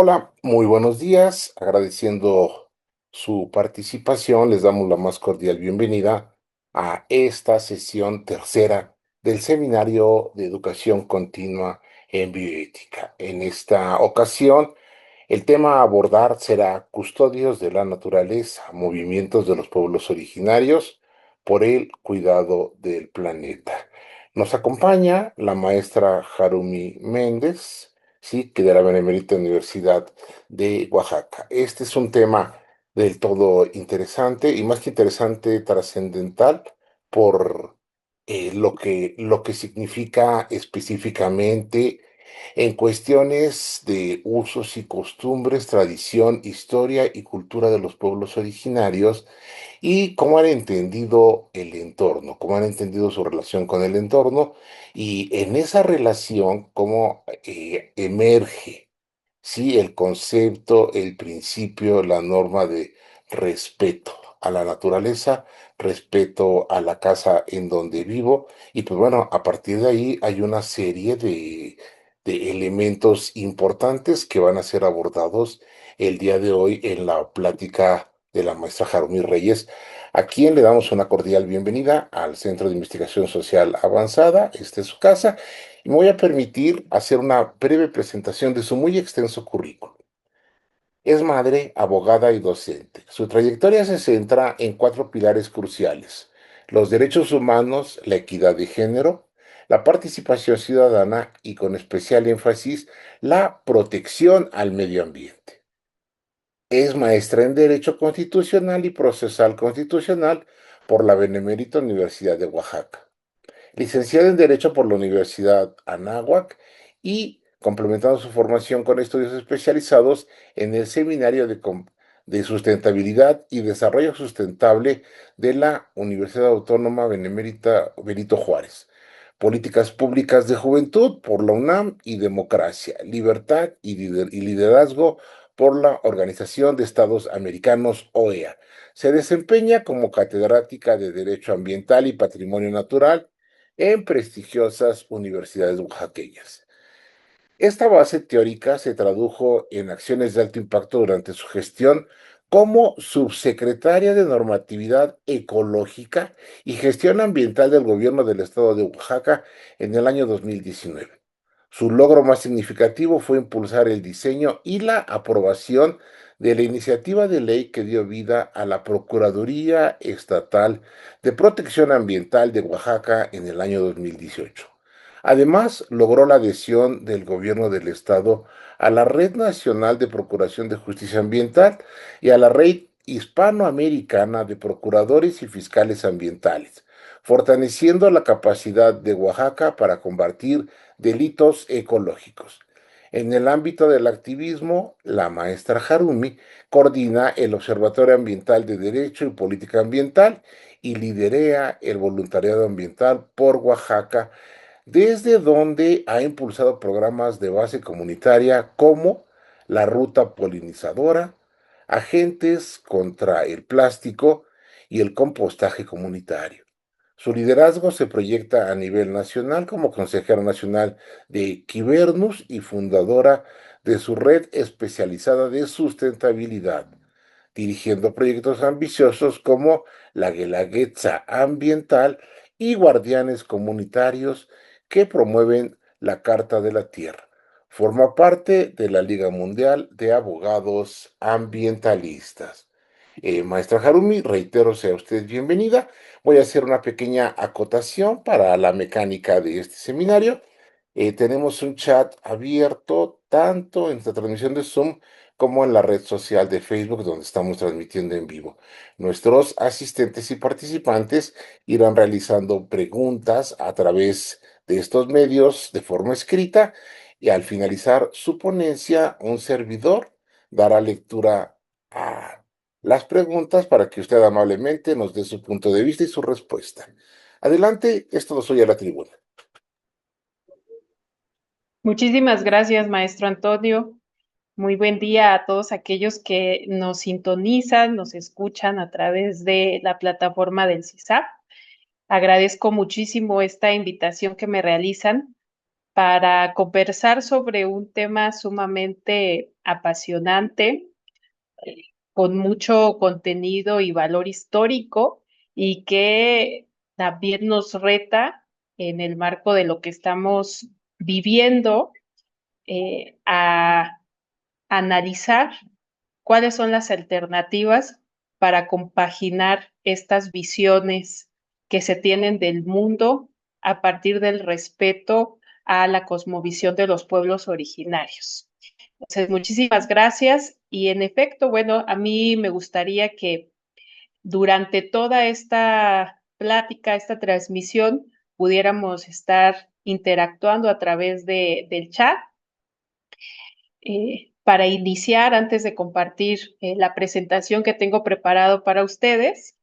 Hola, muy buenos días. Agradeciendo su participación, les damos la más cordial bienvenida a esta sesión tercera del Seminario de Educación Continua en Bioética. En esta ocasión, el tema a abordar será Custodios de la Naturaleza, movimientos de los pueblos originarios por el cuidado del planeta. Nos acompaña la maestra Harumi Méndez, sí, que de la Benemérita Universidad de Oaxaca. Este es un tema del todo interesante y más que interesante, trascendental por lo que significa específicamente en cuestiones de usos y costumbres, tradición, historia y cultura de los pueblos originarios y cómo han entendido el entorno, cómo han entendido su relación con el entorno y en esa relación cómo emerge, sí, el concepto, el principio, la norma de respeto a la naturaleza, respeto a la casa en donde vivo y pues bueno, a partir de ahí hay una serie de elementos importantes que van a ser abordados el día de hoy en la plática de la maestra Jaromí Reyes, a quien le damos una cordial bienvenida al Centro de Investigación Social Avanzada. Esta es su casa y me voy a permitir hacer una breve presentación de su muy extenso currículum. Es madre, abogada y docente. Su trayectoria se centra en cuatro pilares cruciales: los derechos humanos, la equidad de género, la participación ciudadana y con especial énfasis la protección al medio ambiente. Es maestra en Derecho Constitucional y Procesal Constitucional por la Benemérita Universidad de Oaxaca, licenciada en Derecho por la Universidad Anáhuac y complementando su formación con estudios especializados en el Seminario de Sustentabilidad y Desarrollo Sustentable de la Universidad Autónoma Benemérita Benito Juárez. Políticas Públicas de Juventud por la UNAM y Democracia, Libertad y Liderazgo por la Organización de Estados Americanos, OEA. Se desempeña como catedrática de Derecho Ambiental y Patrimonio Natural en prestigiosas universidades oaxaqueñas. Esta base teórica se tradujo en acciones de alto impacto durante su gestión como subsecretaria de Normatividad Ecológica y Gestión Ambiental del Gobierno del Estado de Oaxaca en el año 2019. Su logro más significativo fue impulsar el diseño y la aprobación de la iniciativa de ley que dio vida a la Procuraduría Estatal de Protección Ambiental de Oaxaca en el año 2018. Además, logró la adhesión del gobierno del estado a la Red Nacional de Procuración de Justicia Ambiental y a la Red Hispanoamericana de Procuradores y Fiscales Ambientales, fortaleciendo la capacidad de Oaxaca para combatir delitos ecológicos. En el ámbito del activismo, la maestra Harumi coordina el Observatorio Ambiental de Derecho y Política Ambiental y liderea el voluntariado ambiental por Oaxaca, desde donde ha impulsado programas de base comunitaria como la Ruta Polinizadora, Agentes contra el Plástico y el compostaje comunitario. Su liderazgo se proyecta a nivel nacional como consejera nacional de Quibernus y fundadora de su red especializada de sustentabilidad, dirigiendo proyectos ambiciosos como la Guelaguetza Ambiental y Guardianes Comunitarios que promueven la Carta de la Tierra. Forma parte de la Liga Mundial de Abogados Ambientalistas. Maestra Harumi, reitero, sea usted bienvenida. Voy a hacer una pequeña acotación para la mecánica de este seminario. Tenemos un chat abierto tanto en esta transmisión de Zoom como en la red social de Facebook donde estamos transmitiendo en vivo. Nuestros asistentes y participantes irán realizando preguntas a través de estos medios de forma escrita y al finalizar su ponencia, un servidor dará lectura a las preguntas para que usted amablemente nos dé su punto de vista y su respuesta. Adelante, esto lo soy a la tribuna. Muchísimas gracias, maestro Antonio. Muy buen día a todos aquellos que nos sintonizan, nos escuchan a través de la plataforma del CISAP. Agradezco muchísimo esta invitación que me realizan para conversar sobre un tema sumamente apasionante, con mucho contenido y valor histórico y que también nos reta en el marco de lo que estamos viviendo, a analizar cuáles son las alternativas para compaginar estas visiones que se tienen del mundo a partir del respeto a la cosmovisión de los pueblos originarios. Entonces, muchísimas gracias. Y en efecto, bueno, a mí me gustaría que durante toda esta plática, esta transmisión, pudiéramos estar interactuando a través del chat. Para iniciar, antes de compartir la presentación que tengo preparado para ustedes,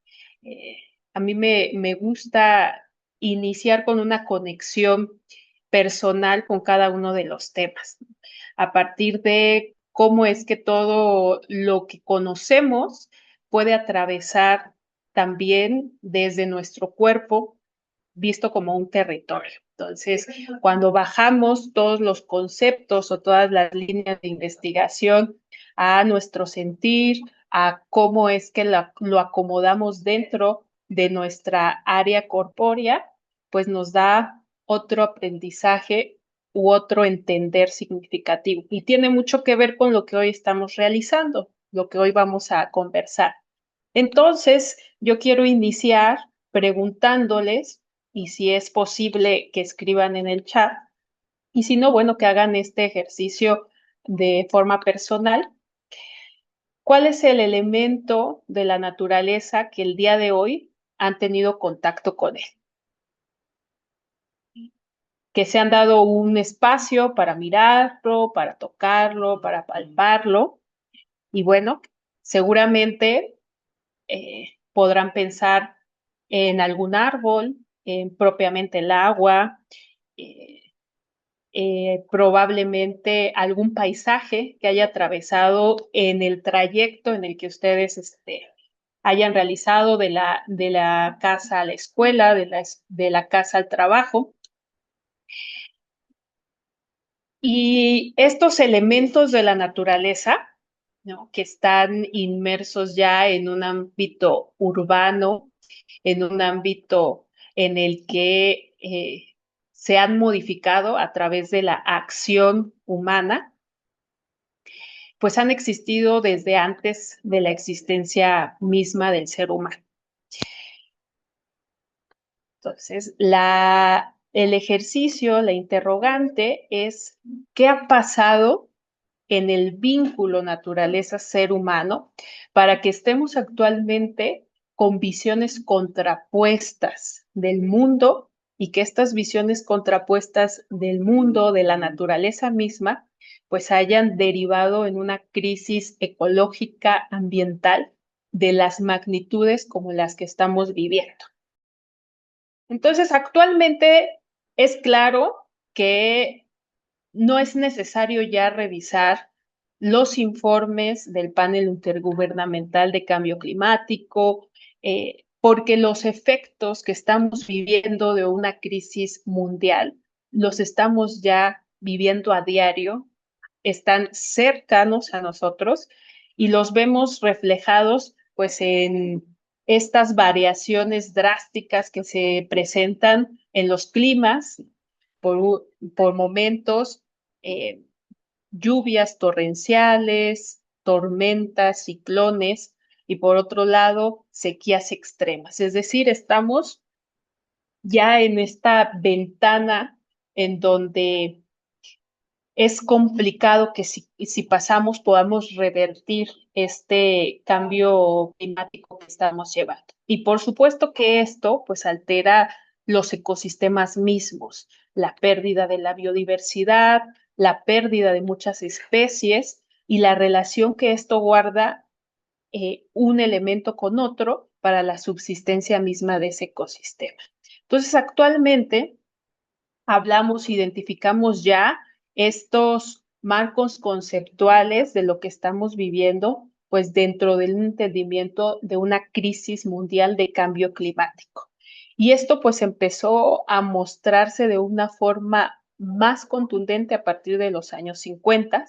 eh, a mí me gusta iniciar con una conexión personal con cada uno de los temas, a partir de cómo es que todo lo que conocemos puede atravesar también desde nuestro cuerpo visto como un territorio. Entonces, cuando bajamos todos los conceptos o todas las líneas de investigación a nuestro sentir, a cómo es que lo acomodamos dentro de nuestra área corpórea, pues nos da otro aprendizaje u otro entender significativo. Y tiene mucho que ver con lo que hoy estamos realizando, lo que hoy vamos a conversar. Entonces, yo quiero iniciar preguntándoles, y si es posible que escriban en el chat, y si no, bueno, que hagan este ejercicio de forma personal. ¿Cuál es el elemento de la naturaleza que el día de hoy han tenido contacto con él? Que se han dado un espacio para mirarlo, para tocarlo, para palparlo. Y bueno, seguramente podrán pensar en algún árbol, en propiamente el agua, eh, probablemente algún paisaje que haya atravesado en el trayecto en el que ustedes hayan realizado de la casa a la escuela, de la casa al trabajo. Y estos elementos de la naturaleza, ¿no?, que están inmersos ya en un ámbito urbano, en un ámbito en el que se han modificado a través de la acción humana, pues han existido desde antes de la existencia misma del ser humano. Entonces, el ejercicio, la interrogante es, ¿qué ha pasado en el vínculo naturaleza-ser humano para que estemos actualmente con visiones contrapuestas del mundo y que estas visiones contrapuestas del mundo, de la naturaleza misma, pues hayan derivado en una crisis ecológica ambiental de las magnitudes como las que estamos viviendo? Entonces, actualmente es claro que no es necesario ya revisar los informes del panel intergubernamental de cambio climático, porque los efectos que estamos viviendo de una crisis mundial los estamos ya viviendo a diario, están cercanos a nosotros y los vemos reflejados pues en estas variaciones drásticas que se presentan en los climas por momentos, eh, lluvias torrenciales, tormentas, ciclones y por otro lado, sequías extremas. Es decir, estamos ya en esta ventana en donde es complicado que si pasamos podamos revertir este cambio climático que estamos llevando. Y por supuesto que esto pues altera los ecosistemas mismos, la pérdida de la biodiversidad, la pérdida de muchas especies y la relación que esto guarda un elemento con otro para la subsistencia misma de ese ecosistema. Entonces, actualmente hablamos, identificamos ya estos marcos conceptuales de lo que estamos viviendo, pues dentro del entendimiento de una crisis mundial de cambio climático. Y esto pues empezó a mostrarse de una forma más contundente a partir de los años 50,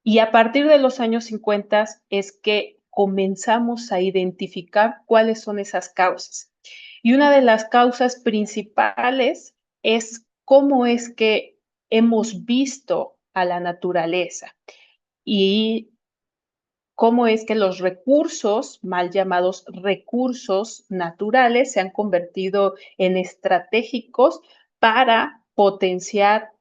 y a partir de los años 50 es que comenzamos a identificar cuáles son esas causas. Y una de las causas principales es cómo es que hemos visto a la naturaleza y cómo es que los recursos, mal llamados recursos naturales, se han convertido en estratégicos para potenciar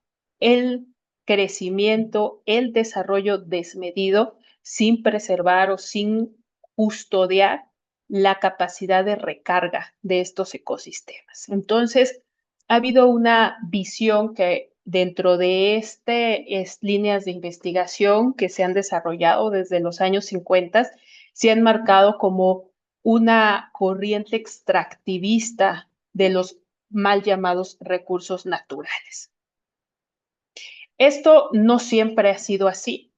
el crecimiento, el desarrollo desmedido, sin preservar o sin custodiar la capacidad de recarga de estos ecosistemas. Entonces, ha habido una visión que dentro de líneas de investigación que se han desarrollado desde los años 50, se han marcado como una corriente extractivista de los mal llamados recursos naturales. Esto no siempre ha sido así.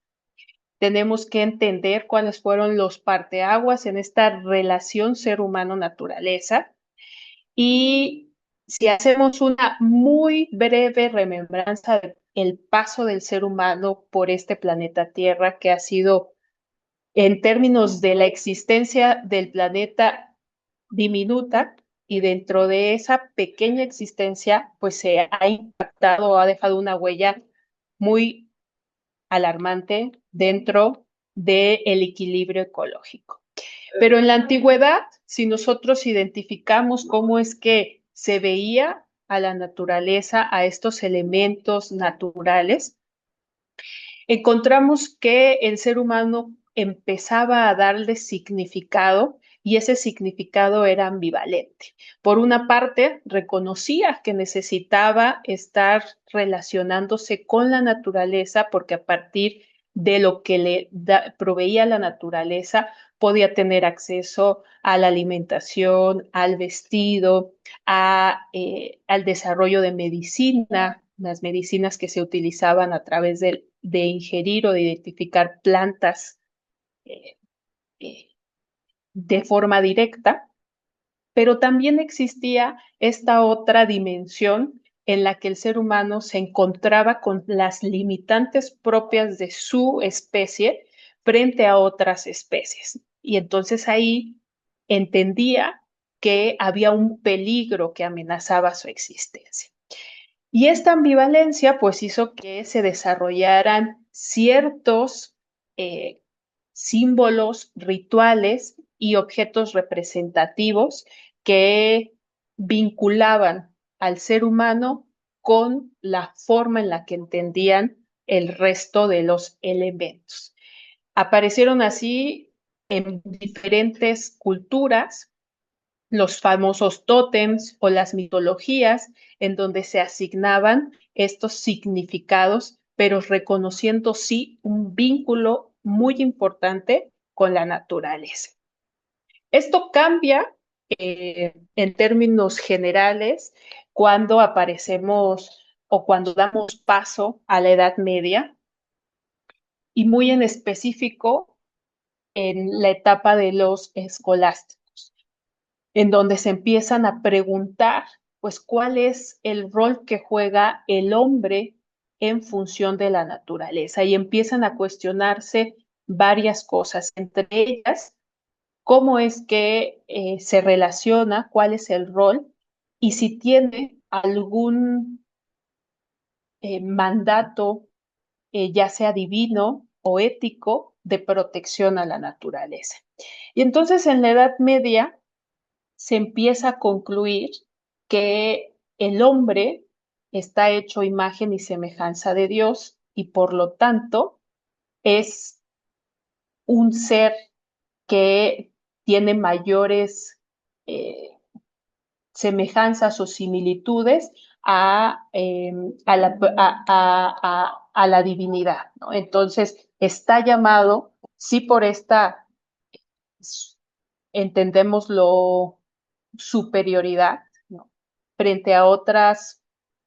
Tenemos que entender cuáles fueron los parteaguas en esta relación ser humano-naturaleza. Y si hacemos una muy breve remembranza del paso del ser humano por este planeta Tierra, que ha sido, en términos de la existencia del planeta, diminuta, y dentro de esa pequeña existencia, pues se ha impactado, ha dejado una huella muy alarmante dentro del equilibrio ecológico. Pero en la antigüedad, si nosotros identificamos cómo es que se veía a la naturaleza, a estos elementos naturales, encontramos que el ser humano empezaba a darle significado y ese significado era ambivalente. Por una parte, reconocía que necesitaba estar relacionándose con la naturaleza porque a partir de lo que proveía la naturaleza podía tener acceso a la alimentación, al vestido, al desarrollo de medicina, las medicinas que se utilizaban a través de ingerir o de identificar plantas eh, eh, de forma directa, pero también existía esta otra dimensión en la que el ser humano se encontraba con las limitantes propias de su especie frente a otras especies. Y entonces ahí entendía que había un peligro que amenazaba su existencia. Y esta ambivalencia pues hizo que se desarrollaran ciertos eh, símbolos, rituales y objetos representativos que vinculaban al ser humano con la forma en la que entendían el resto de los elementos. Aparecieron así en diferentes culturas los famosos tótems o las mitologías en donde se asignaban estos significados, pero reconociendo sí un vínculo muy importante con la naturaleza. Esto cambia en términos generales cuando aparecemos o cuando damos paso a la Edad Media y muy en específico en la etapa de los escolásticos, en donde se empiezan a preguntar, pues, cuál es el rol que juega el hombre en función de la naturaleza y empiezan a cuestionarse varias cosas, entre ellas, cómo es que se relaciona, cuál es el rol y si tiene algún mandato, ya sea divino o ético, de protección a la naturaleza. Y entonces en la Edad Media se empieza a concluir que el hombre está hecho imagen y semejanza de Dios y por lo tanto es un ser que tiene mayores eh, semejanzas o similitudes a la divinidad, ¿no? Entonces está llamado, sí por esta, entendemos lo superioridad, ¿no?, frente a otras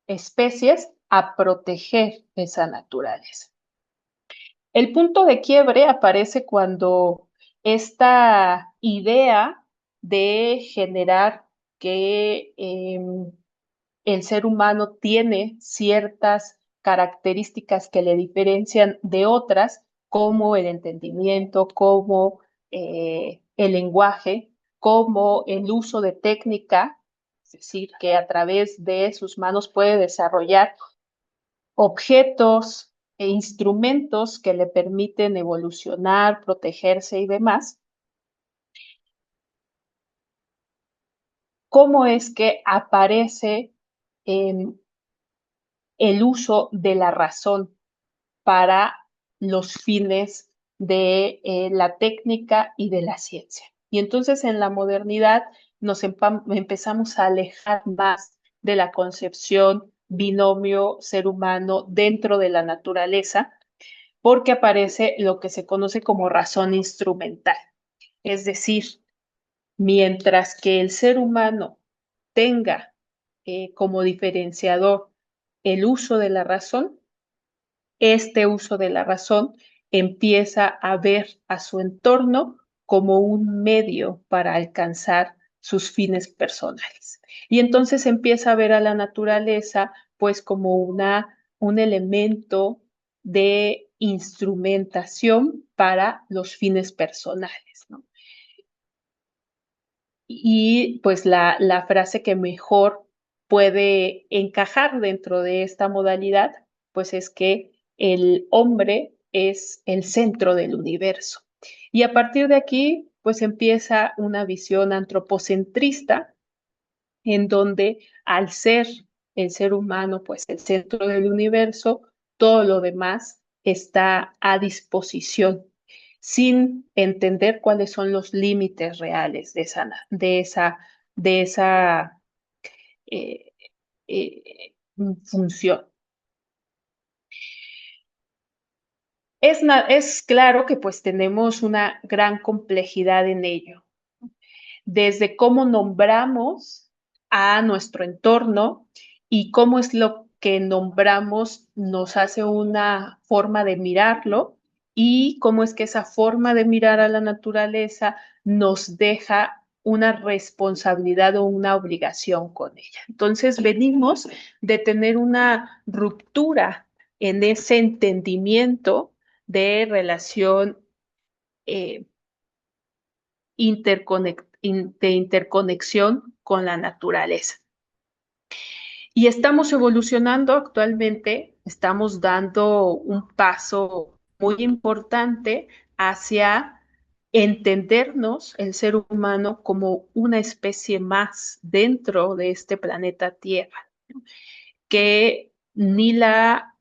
especies, a proteger esa naturaleza. El punto de quiebre aparece cuando esta idea de generar que el ser humano tiene ciertas características que le diferencian de otras, como el entendimiento, como el lenguaje, como el uso de técnica, es decir, que a través de sus manos puede desarrollar objetos e instrumentos que le permiten evolucionar, protegerse y demás. ¿Cómo es que aparece el uso de la razón para los fines de la técnica y de la ciencia? Y entonces en la modernidad nos empezamos a alejar más de la concepción binomio ser humano dentro de la naturaleza, porque aparece lo que se conoce como razón instrumental. Es decir, mientras que el ser humano tenga como diferenciador el uso de la razón, este uso de la razón empieza a ver a su entorno como un medio para alcanzar sus fines personales. Y entonces empieza a ver a la naturaleza pues como un elemento de instrumentación para los fines personales, ¿no? Y pues la frase que mejor puede encajar dentro de esta modalidad, pues es que el hombre es el centro del universo. Y a partir de aquí, pues empieza una visión antropocentrista en donde al ser el ser humano, pues el centro del universo, todo lo demás está a disposición, sin entender cuáles son los límites reales de esa eh, eh, función. Es claro que pues tenemos una gran complejidad en ello, desde cómo nombramos a nuestro entorno y cómo es lo que nombramos nos hace una forma de mirarlo y cómo es que esa forma de mirar a la naturaleza nos deja una responsabilidad o una obligación con ella. Entonces venimos de tener una ruptura en ese entendimiento de relación eh, de interconexión con la naturaleza. Y estamos evolucionando actualmente, estamos dando un paso muy importante hacia entendernos, el ser humano, como una especie más dentro de este planeta Tierra, que ni la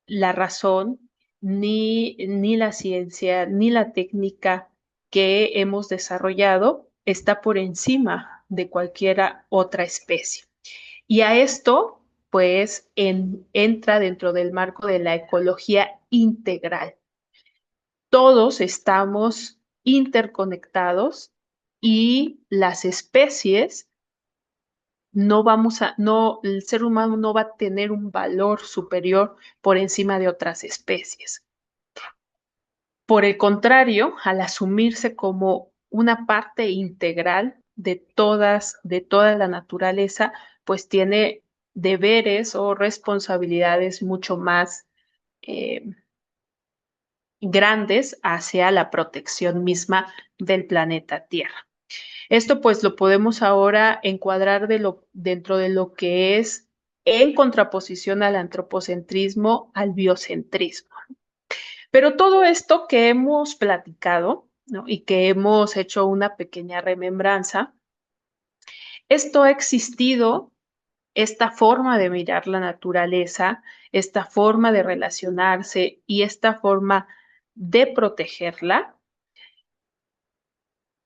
razón, ni la ciencia, ni la técnica que hemos desarrollado está por encima de cualquier otra especie. Y a esto, pues, entra dentro del marco de la ecología integral. Todos estamos interconectados y las especies no, el ser humano no va a tener un valor superior por encima de otras especies. Por el contrario, al asumirse como una parte integral de toda la naturaleza, pues tiene deberes o responsabilidades mucho más eh, grandes hacia la protección misma del planeta Tierra. Esto pues lo podemos ahora encuadrar dentro de lo que es en contraposición al antropocentrismo, al biocentrismo. Pero todo esto que hemos platicado, ¿no? Y que hemos hecho una pequeña remembranza, esto ha existido, esta forma de mirar la naturaleza, esta forma de relacionarse y esta forma de protegerla,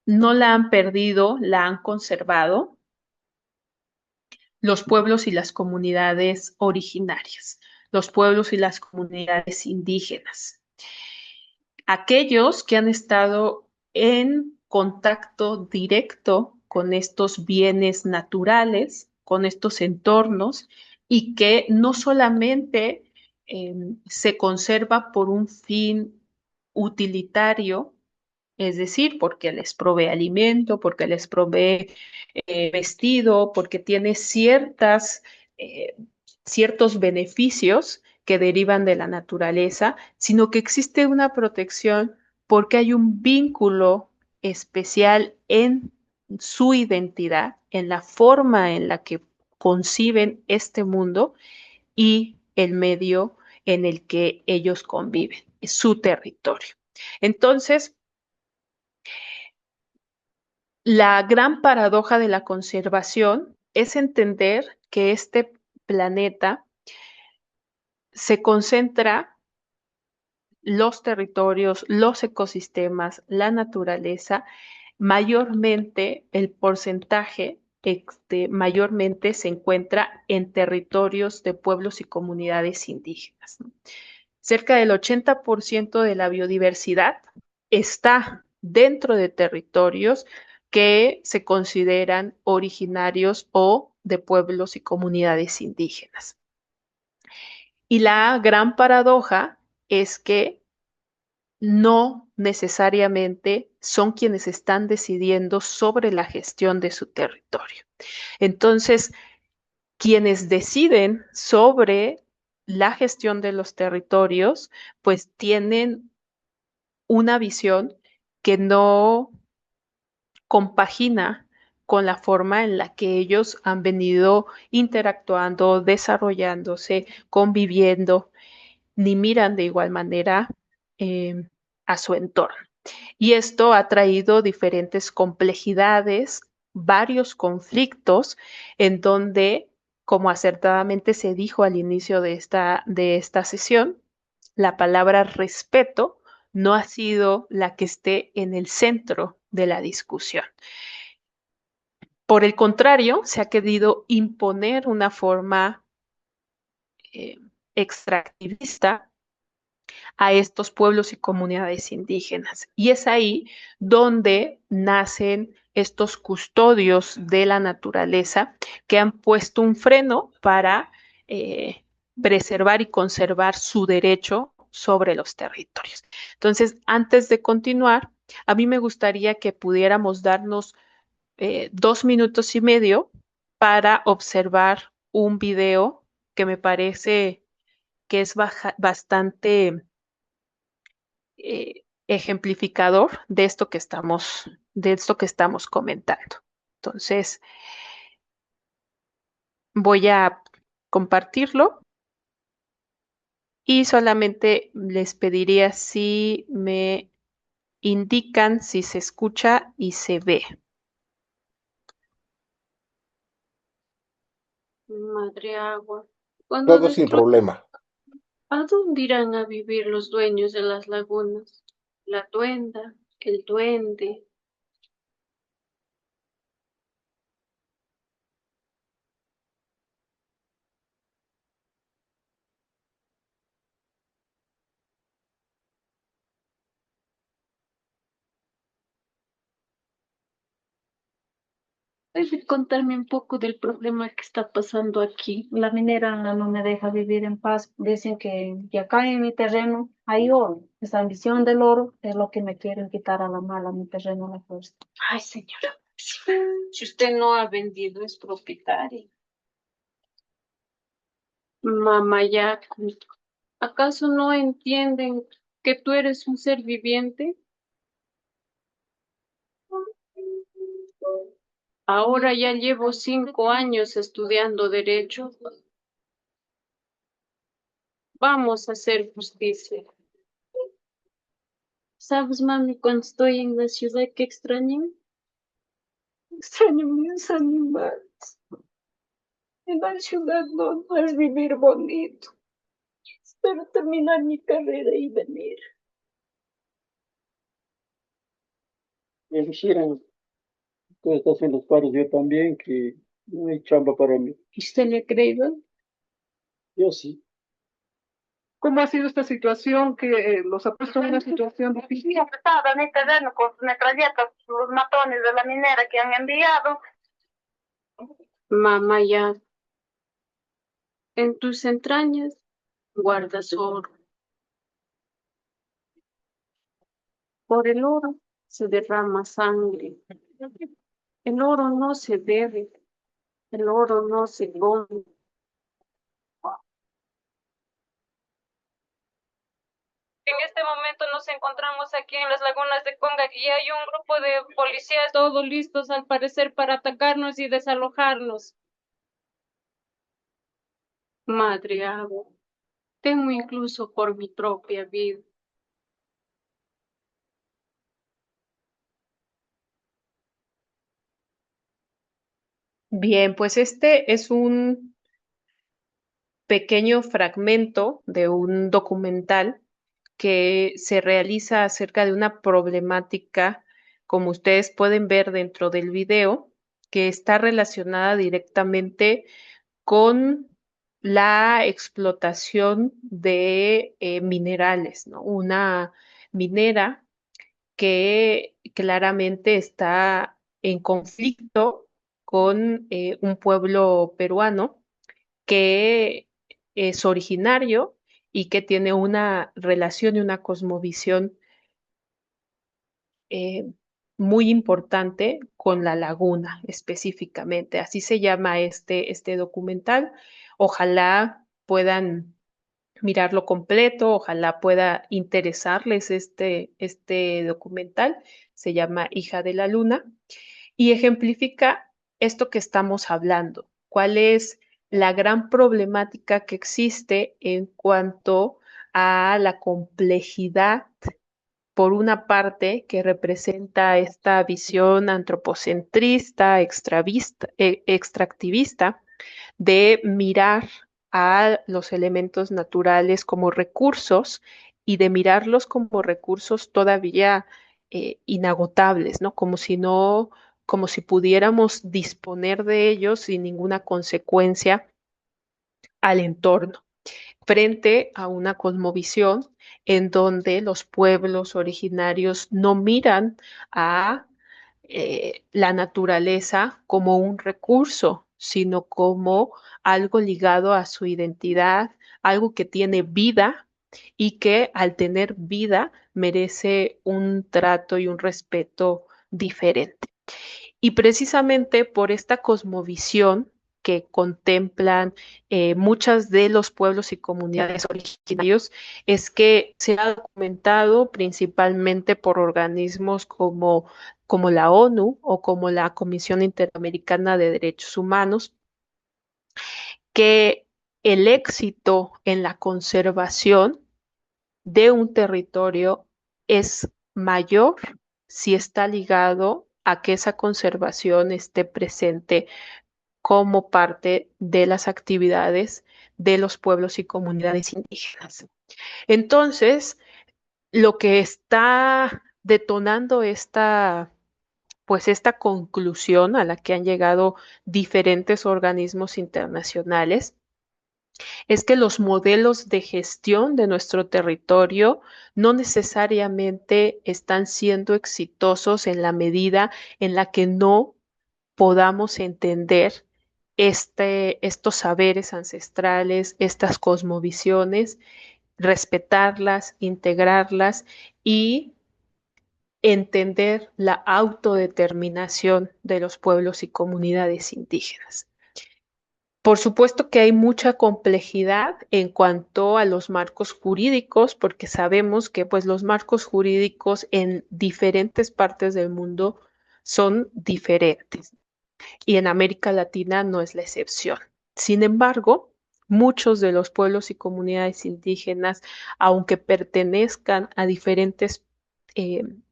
no la han perdido, la han conservado los pueblos y las comunidades originarias, los pueblos y las comunidades indígenas, aquellos que han estado en contacto directo con estos bienes naturales, con estos entornos, y que no solamente se conserva por un fin utilitario, es decir, porque les provee alimento, porque les provee vestido, porque tiene ciertas eh, ciertos beneficios que derivan de la naturaleza, sino que existe una protección porque hay un vínculo especial en su identidad, en la forma en la que conciben este mundo y el medio en el que ellos conviven, es su territorio. Entonces, la gran paradoja de la conservación es entender que este planeta se concentra los territorios, los ecosistemas, la naturaleza, mayormente el porcentaje mayormente se encuentra en territorios de pueblos y comunidades indígenas, ¿no? Cerca del 80% de la biodiversidad está dentro de territorios que se consideran originarios o de pueblos y comunidades indígenas. Y la gran paradoja es que no necesariamente son quienes están decidiendo sobre la gestión de su territorio. Entonces, quienes deciden sobre la gestión de los territorios, pues tienen una visión que no compagina con la forma en la que ellos han venido interactuando, desarrollándose, conviviendo, ni miran de igual manera eh, a su entorno. Y esto ha traído diferentes complejidades, varios conflictos en donde, como acertadamente se dijo al inicio de esta sesión, la palabra respeto no ha sido la que esté en el centro de la discusión. Por el contrario, se ha querido imponer una forma eh, extractivista a estos pueblos y comunidades indígenas. Y es ahí donde nacen estos custodios de la naturaleza que han puesto un freno para preservar y conservar su derecho sobre los territorios. Entonces, antes de continuar, a mí me gustaría que pudiéramos darnos 2 minutos y medio para observar un video que me parece que es bastante ejemplificador de esto que estamos comentando. Entonces, voy a compartirlo y solamente les pediría si me indican si se escucha y se ve. Madre agua. Cuando Todo sin destruye, problema. ¿a dónde irán a vivir los dueños de las lagunas? La duenda, el duende. ¿Puedes contarme un poco del problema que está pasando aquí? La minera no me deja vivir en paz. Dicen que acá en mi terreno hay oro. Esa ambición del oro es lo que me quieren quitar a la mala, mi terreno a la fuerza. Ay, señora, si usted no ha vendido, es propietaria. Mamayaco, ¿acaso no entienden que tú eres un ser viviente? Ahora ya llevo 5 años estudiando derecho. Vamos a hacer justicia. ¿Sabes, mami, cuando estoy en la ciudad que extraño? Extraño mis animales. En la ciudad no es vivir bonito. Espero terminar mi carrera y venir. Me dijeron, tú estás en los paros, yo también, que no hay chamba para mí. ¿Usted le ha creído? Yo sí. ¿Cómo ha sido esta situación que los ha puesto en una situación difícil? Sí, afectada mi terreno con sus metralletas, los matones de la minera que han enviado. Mamá, ya en tus entrañas guardas oro. Por el oro se derrama sangre. El oro no se bebe, el oro no se come, En este momento nos encontramos aquí en las lagunas de Conga y hay un grupo de policías todos listos al parecer para atacarnos y desalojarnos. Madre agua, temo incluso por mi propia vida. Bien, pues este es un pequeño fragmento de un documental que se realiza acerca de una problemática, como ustedes pueden ver dentro del video, que está relacionada directamente con la explotación de minerales, ¿no? Una minera que claramente está en conflicto con un pueblo peruano que es originario y que tiene una relación y una cosmovisión eh, muy importante con la laguna específicamente. Así se llama este documental. Ojalá puedan mirarlo completo, ojalá pueda interesarles este documental. Se llama Hija de la Luna y ejemplifica esto que estamos hablando. ¿Cuál es la gran problemática que existe en cuanto a la complejidad, por una parte, que representa esta visión antropocentrista, extractivista, de mirar a los elementos naturales como recursos y de mirarlos como recursos todavía inagotables, ¿no? Como si pudiéramos disponer de ellos sin ninguna consecuencia al entorno, frente a una cosmovisión en donde los pueblos originarios no miran a la naturaleza como un recurso, sino como algo ligado a su identidad, algo que tiene vida y que al tener vida merece un trato y un respeto diferente. Y precisamente por esta cosmovisión que contemplan muchas de los pueblos y comunidades originarios, es que se ha documentado principalmente por organismos como la ONU o como la Comisión Interamericana de Derechos Humanos, que el éxito en la conservación de un territorio es mayor si está ligado a que esa conservación esté presente como parte de las actividades de los pueblos y comunidades indígenas. Entonces, lo que está detonando esta conclusión a la que han llegado diferentes organismos internacionales es que los modelos de gestión de nuestro territorio no necesariamente están siendo exitosos en la medida en la que no podamos entender estos saberes ancestrales, estas cosmovisiones, respetarlas, integrarlas y entender la autodeterminación de los pueblos y comunidades indígenas. Por supuesto que hay mucha complejidad en cuanto a los marcos jurídicos, porque sabemos que pues, los marcos jurídicos en diferentes partes del mundo son diferentes y en América Latina no es la excepción. Sin embargo, muchos de los pueblos y comunidades indígenas, aunque pertenezcan a diferentes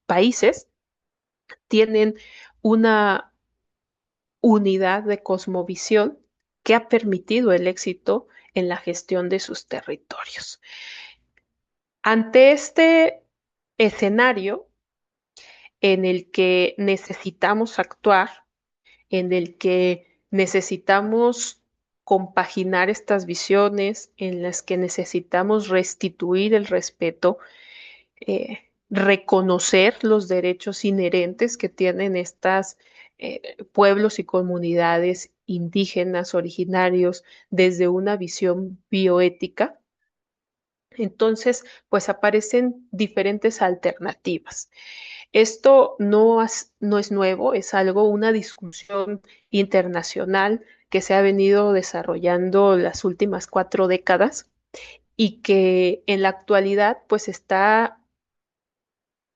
países, tienen una unidad de cosmovisión que ha permitido el éxito en la gestión de sus territorios. Ante este escenario en el que necesitamos actuar, en el que necesitamos compaginar estas visiones, en las que necesitamos restituir el respeto, reconocer los derechos inherentes que tienen estas pueblos y comunidades indígenas originarios desde una visión bioética. Entonces, pues aparecen diferentes alternativas. Esto no es nuevo, es una discusión internacional que se ha venido desarrollando las últimas 4 décadas y que en la actualidad pues está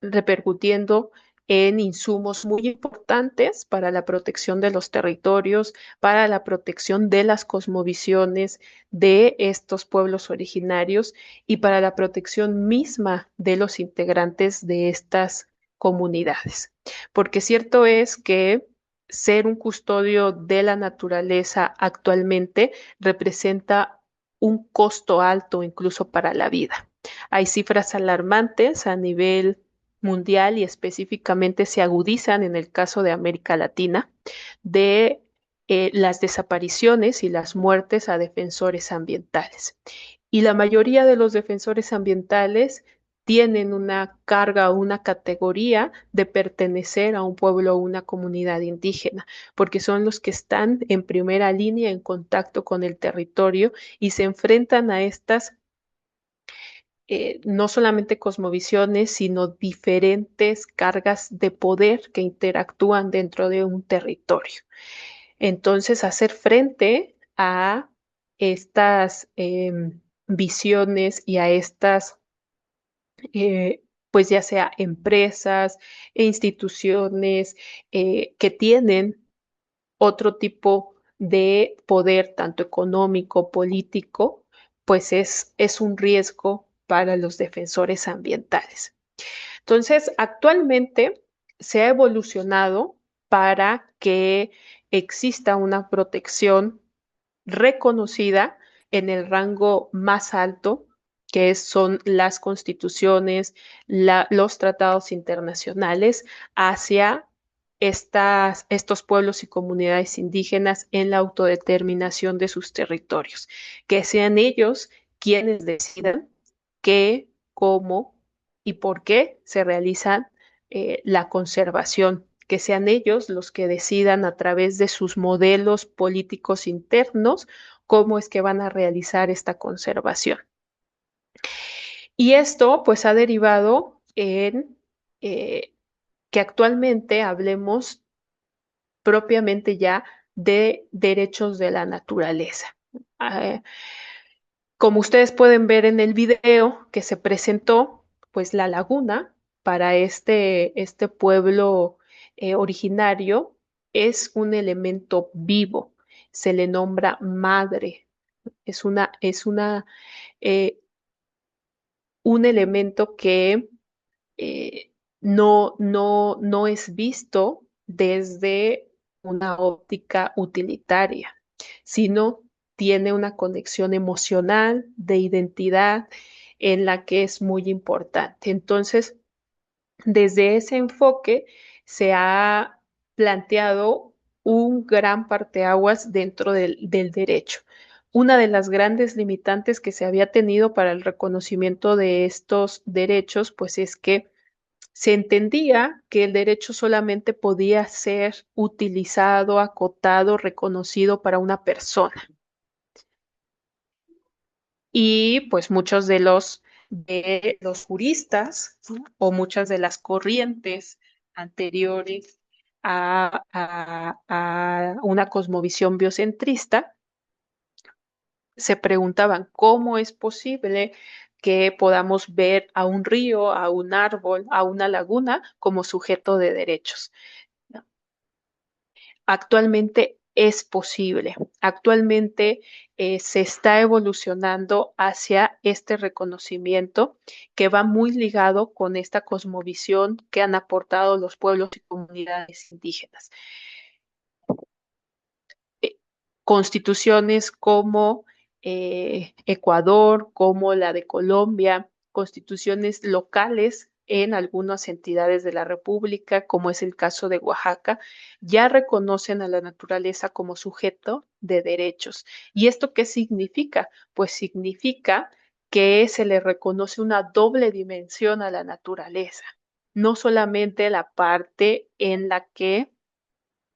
repercutiendo en insumos muy importantes para la protección de los territorios, para la protección de las cosmovisiones de estos pueblos originarios y para la protección misma de los integrantes de estas comunidades. Porque cierto es que ser un custodio de la naturaleza actualmente representa un costo alto incluso para la vida. Hay cifras alarmantes a nivel mundial y específicamente se agudizan en el caso de América Latina de las desapariciones y las muertes a defensores ambientales. Y la mayoría de los defensores ambientales tienen una carga o una categoría de pertenecer a un pueblo o una comunidad indígena, porque son los que están en primera línea en contacto con el territorio y se enfrentan a estas no solamente cosmovisiones, sino diferentes cargas de poder que interactúan dentro de un territorio. Entonces, hacer frente a estas visiones y a estas, pues ya sea empresas e instituciones que tienen otro tipo de poder, tanto económico, político, pues es un riesgo para los defensores ambientales. Entonces, actualmente se ha evolucionado para que exista una protección reconocida en el rango más alto, son las constituciones, los tratados internacionales hacia estos pueblos y comunidades indígenas en la autodeterminación de sus territorios, que sean ellos quienes decidan qué, cómo y por qué se realiza la conservación, que sean ellos los que decidan a través de sus modelos políticos internos cómo es que van a realizar esta conservación. Y esto pues ha derivado en que actualmente hablemos propiamente ya de derechos de la naturaleza. Como ustedes pueden ver en el video que se presentó, pues la laguna para este pueblo originario es un elemento vivo, se le nombra madre, es eh, un elemento que no es visto desde una óptica utilitaria, sino tiene una conexión emocional, de identidad, en la que es muy importante. Entonces, desde ese enfoque se ha planteado un gran parteaguas dentro del derecho. Una de las grandes limitantes que se había tenido para el reconocimiento de estos derechos, pues es que se entendía que el derecho solamente podía ser utilizado, acotado, reconocido para una persona. Y pues muchos de los juristas, ¿no? O muchas de las corrientes anteriores a una cosmovisión biocentrista se preguntaban cómo es posible que podamos ver a un río, a un árbol, a una laguna como sujeto de derechos. Actualmente es posible. Actualmente se está evolucionando hacia este reconocimiento que va muy ligado con esta cosmovisión que han aportado los pueblos y comunidades indígenas. Constituciones como Ecuador, como la de Colombia, constituciones locales en algunas entidades de la República, como es el caso de Oaxaca, ya reconocen a la naturaleza como sujeto de derechos. ¿Y esto qué significa? Pues significa que se le reconoce una doble dimensión a la naturaleza, no solamente la parte en la que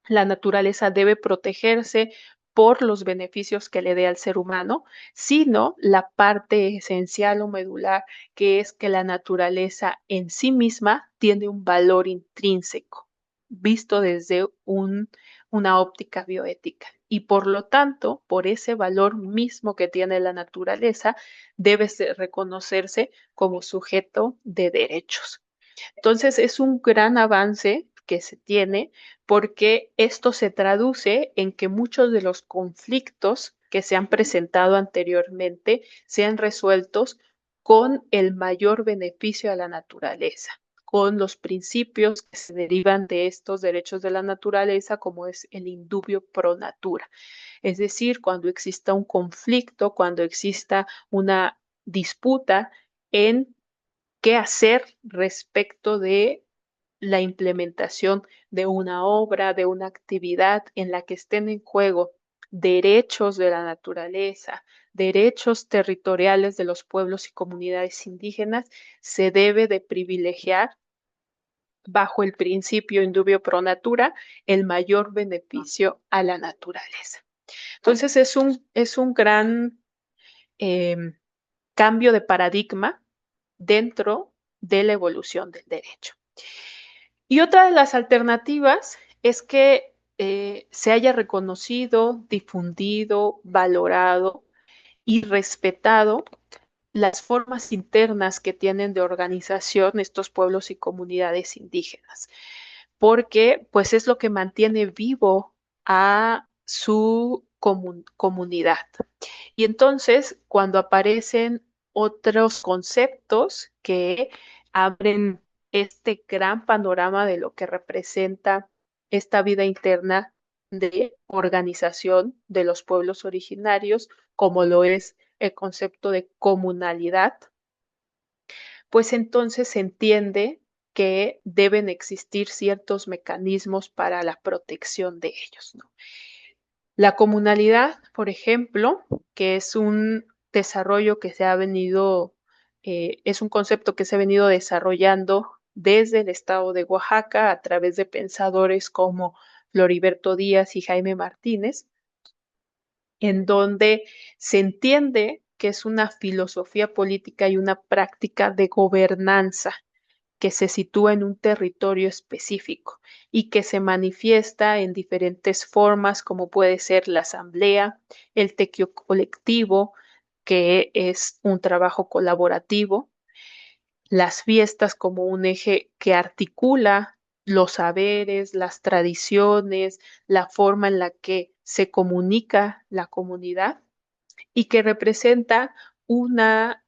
la naturaleza debe protegerse por los beneficios que le dé al ser humano, sino la parte esencial o medular, que es que la naturaleza en sí misma tiene un valor intrínseco, visto desde una óptica bioética. y por lo tanto, por ese valor mismo que tiene la naturaleza, debe reconocerse como sujeto de derechos. Entonces, es un gran avance que se tiene porque esto se traduce en que muchos de los conflictos que se han presentado anteriormente sean resueltos con el mayor beneficio a la naturaleza, con los principios que se derivan de estos derechos de la naturaleza, como es el indubio pro natura. Es decir, cuando exista un conflicto, cuando exista una disputa en qué hacer respecto de la implementación de una obra, de una actividad en la que estén en juego derechos de la naturaleza, derechos territoriales de los pueblos y comunidades indígenas, se debe de privilegiar bajo el principio indubio pro natura el mayor beneficio a la naturaleza. Entonces es un gran eh, cambio de paradigma dentro de la evolución del derecho. Y otra de las alternativas es que se haya reconocido, difundido, valorado y respetado las formas internas que tienen de organización estos pueblos y comunidades indígenas, porque pues es lo que mantiene vivo a su comunidad. Y entonces, cuando aparecen otros conceptos que abren este gran panorama de lo que representa esta vida interna de organización de los pueblos originarios, como lo es el concepto de comunalidad, pues entonces se entiende que deben existir ciertos mecanismos para la protección de ellos, ¿no? La comunalidad, por ejemplo, que es un desarrollo que se ha venido, es un concepto que se ha venido desarrollando desde el estado de Oaxaca a través de pensadores como Floriberto Díaz y Jaime Martínez, en donde se entiende que es una filosofía política y una práctica de gobernanza que se sitúa en un territorio específico y que se manifiesta en diferentes formas, como puede ser la asamblea, el tequio colectivo, que es un trabajo colaborativo, las fiestas como un eje que articula los saberes, las tradiciones, la forma en la que se comunica la comunidad y que representa una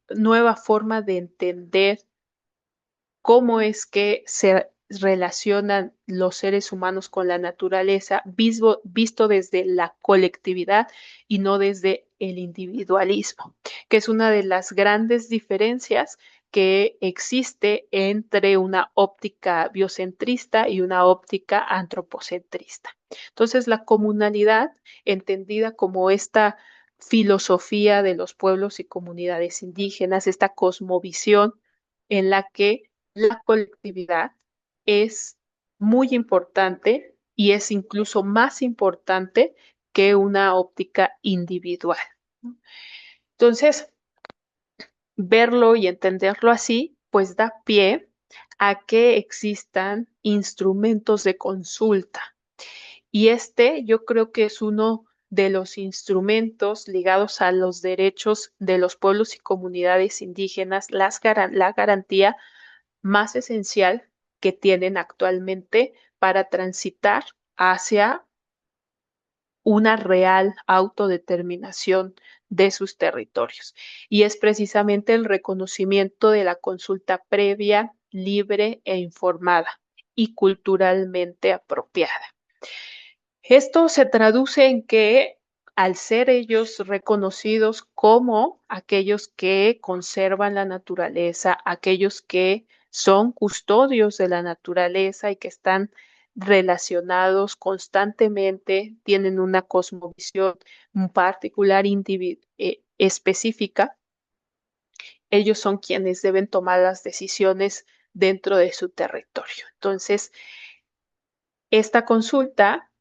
nueva forma de entender cómo es que se relacionan los seres humanos con la naturaleza, visto desde la colectividad y no desde el individualismo, que es una de las grandes diferencias que existe entre una óptica biocentrista y una óptica antropocentrista. Entonces, la comunalidad, entendida como esta filosofía de los pueblos y comunidades indígenas, esta cosmovisión en la que la colectividad es muy importante y es incluso más importante que una óptica individual. Entonces, verlo y entenderlo así, pues da pie a que existan instrumentos de consulta. Y este yo creo que es uno de los instrumentos ligados a los derechos de los pueblos y comunidades indígenas, la garantía más esencial que tienen actualmente para transitar hacia una real autodeterminación de sus territorios. Y es precisamente el reconocimiento de la consulta previa, libre e informada y culturalmente apropiada. Esto se traduce en que al ser ellos reconocidos como aquellos que conservan la naturaleza, aquellos que son custodios de la naturaleza y que están relacionados constantemente, tienen una cosmovisión particular, específica, ellos son quienes deben tomar las decisiones dentro de su territorio. Entonces, esta consulta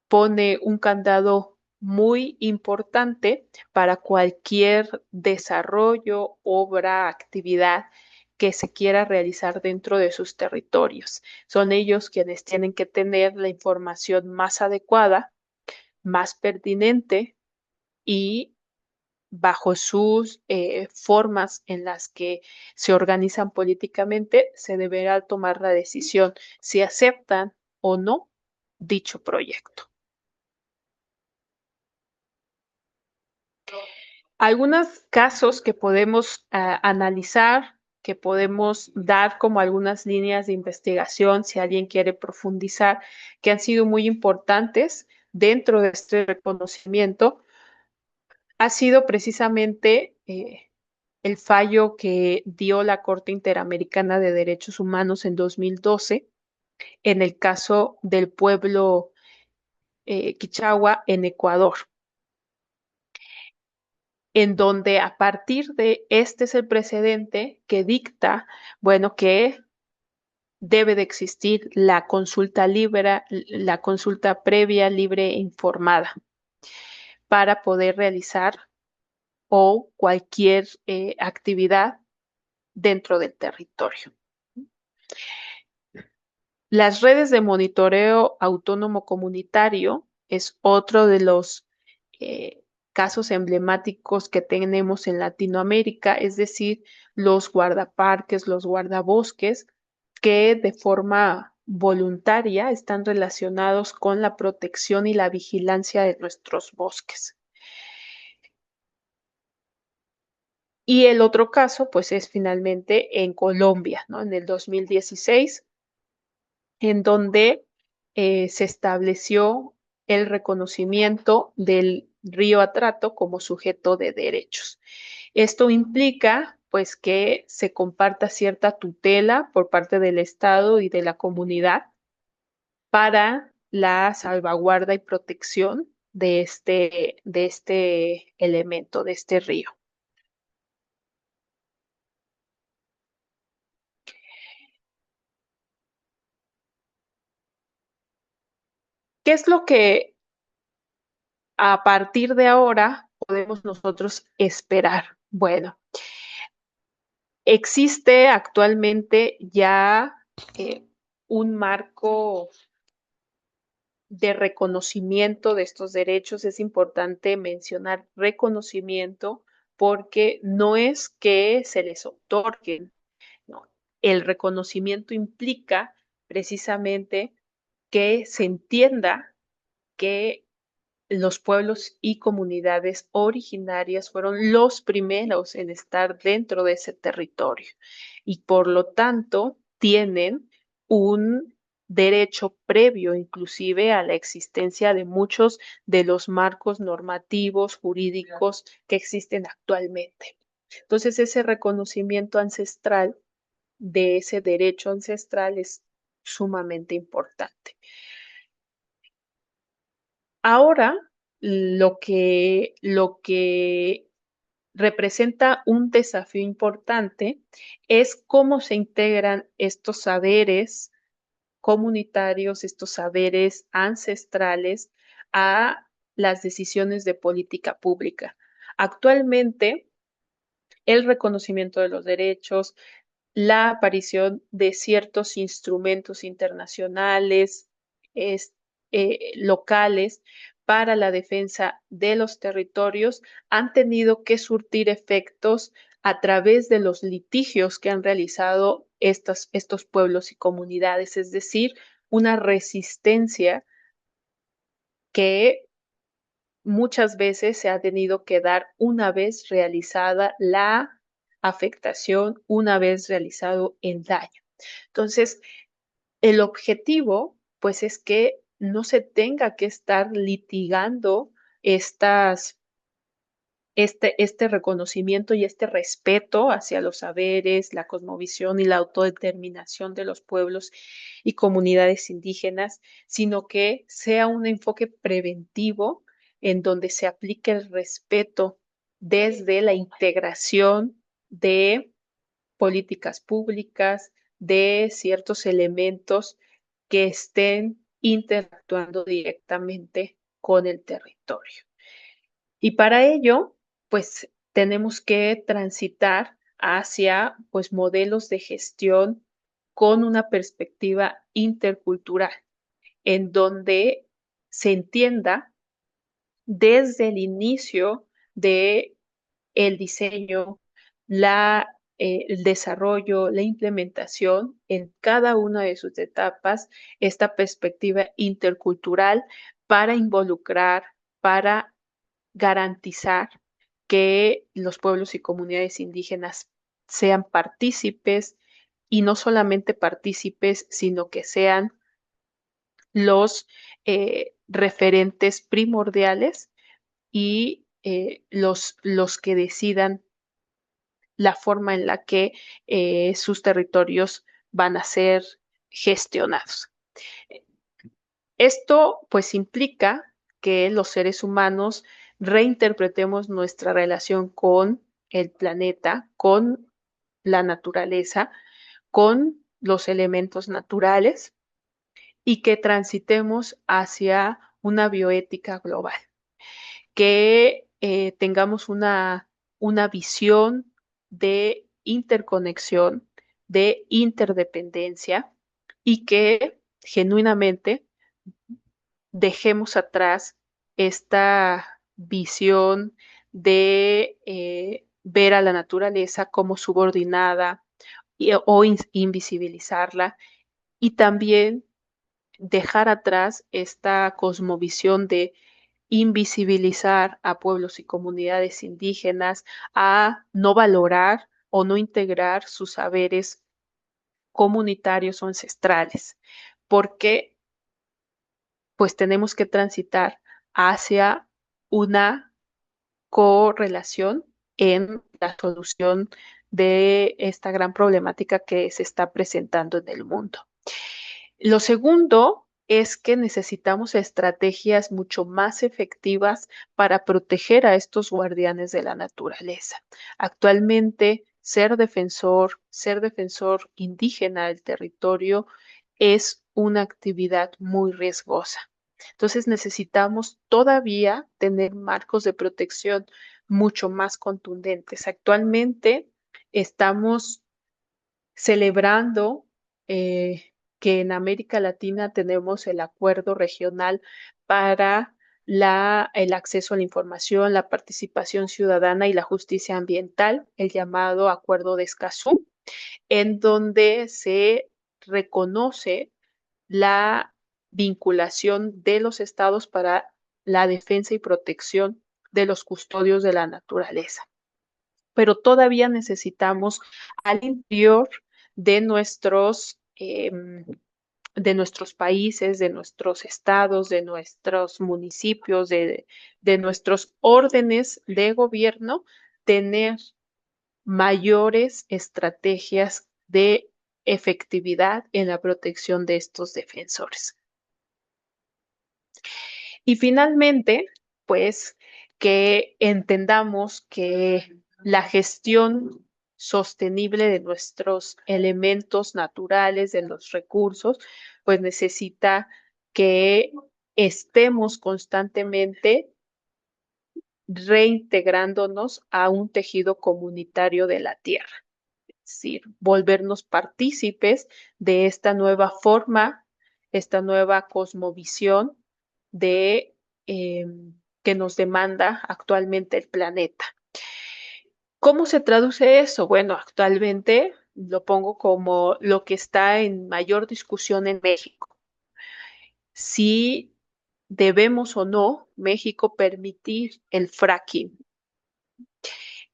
pone un candado muy importante para cualquier desarrollo, obra, actividad que se quiera realizar dentro de sus territorios. Son ellos quienes tienen que tener la información más adecuada más pertinente y bajo sus formas en las que se organizan políticamente, se deberá tomar la decisión si aceptan o no dicho proyecto. Algunos casos que podemos analizar, que podemos dar como algunas líneas de investigación si alguien quiere profundizar, que han sido muy importantes dentro de este reconocimiento, ha sido precisamente el fallo que dio la Corte Interamericana de Derechos Humanos en 2012 en el caso del pueblo Quichagua en Ecuador, en donde a partir de este es el precedente que dicta, bueno, que debe de existir la consulta libre, la consulta previa, libre e informada para poder realizar o cualquier actividad dentro del territorio. Las redes de monitoreo autónomo comunitario es otro de los casos emblemáticos que tenemos en Latinoamérica, es decir, los guardaparques, los guardabosques, que de forma voluntaria están relacionados con la protección y la vigilancia de nuestros bosques. Y el otro caso, pues, es finalmente en Colombia, ¿no? En el 2016, en donde se estableció el reconocimiento del río Atrato como sujeto de derechos. Esto implica, pues, que se comparta cierta tutela por parte del Estado y de la comunidad para la salvaguarda y protección de este elemento, de este río. ¿Qué es lo que a partir de ahora podemos nosotros esperar? Bueno, existe actualmente ya un marco de reconocimiento de estos derechos. Es importante mencionar reconocimiento porque no es que se les otorguen, no. El reconocimiento implica precisamente que se entienda que los pueblos y comunidades originarias fueron los primeros en estar dentro de ese territorio y por lo tanto tienen un derecho previo inclusive a la existencia de muchos de los marcos normativos jurídicos que existen actualmente. Entonces ese reconocimiento ancestral de ese derecho ancestral es sumamente importante. Ahora, lo que representa un desafío importante es cómo se integran estos saberes comunitarios, estos saberes ancestrales a las decisiones de política pública. Actualmente, el reconocimiento de los derechos, la aparición de ciertos instrumentos internacionales, locales para la defensa de los territorios han tenido que surtir efectos a través de los litigios que han realizado estos pueblos y comunidades, es decir, una resistencia que muchas veces se ha tenido que dar una vez realizada la afectación, una vez realizado el daño. Entonces, el objetivo, pues, es que no se tenga que estar litigando este reconocimiento y este respeto hacia los saberes, la cosmovisión y la autodeterminación de los pueblos y comunidades indígenas, sino que sea un enfoque preventivo en donde se aplique el respeto desde la integración de políticas públicas, de ciertos elementos que estén interactuando directamente con el territorio. Y para ello, pues tenemos que transitar hacia pues modelos de gestión con una perspectiva intercultural, en donde se entienda desde el inicio de el diseño, el desarrollo, la implementación en cada una de sus etapas, esta perspectiva intercultural para involucrar, para garantizar que los pueblos y comunidades indígenas sean partícipes y no solamente partícipes, sino que sean los referentes primordiales y los que decidan la forma en la que sus territorios van a ser gestionados. Esto pues implica que los seres humanos reinterpretemos nuestra relación con el planeta, con la naturaleza, con los elementos naturales y que transitemos hacia una bioética global, que tengamos una visión de interconexión, de interdependencia y que genuinamente dejemos atrás esta visión de ver a la naturaleza como subordinada o invisibilizarla y también dejar atrás esta cosmovisión de invisibilizar a pueblos y comunidades indígenas, a no valorar o no integrar sus saberes comunitarios o ancestrales, porque pues tenemos que transitar hacia una correlación en la solución de esta gran problemática que se está presentando en el mundo. Lo segundo es que necesitamos estrategias mucho más efectivas para proteger a estos guardianes de la naturaleza. Actualmente, ser defensor indígena del territorio es una actividad muy riesgosa. Entonces necesitamos todavía tener marcos de protección mucho más contundentes. Actualmente estamos celebrando que en América Latina tenemos el acuerdo regional para el acceso a la información, la participación ciudadana y la justicia ambiental, el llamado Acuerdo de Escazú, en donde se reconoce la vinculación de los estados para la defensa y protección de los custodios de la naturaleza. Pero todavía necesitamos al interior de de nuestros países, de nuestros estados, de nuestros municipios, de nuestros órdenes de gobierno, tener mayores estrategias de efectividad en la protección de estos defensores. Y finalmente, pues que entendamos que la gestión sostenible de nuestros elementos naturales, de los recursos, pues necesita que estemos constantemente reintegrándonos a un tejido comunitario de la tierra, es decir, volvernos partícipes de esta nueva forma, esta nueva cosmovisión de que nos demanda actualmente el planeta. ¿Cómo se traduce eso? Bueno, actualmente lo pongo como lo que está en mayor discusión en México. Si debemos o no México permitir el fracking.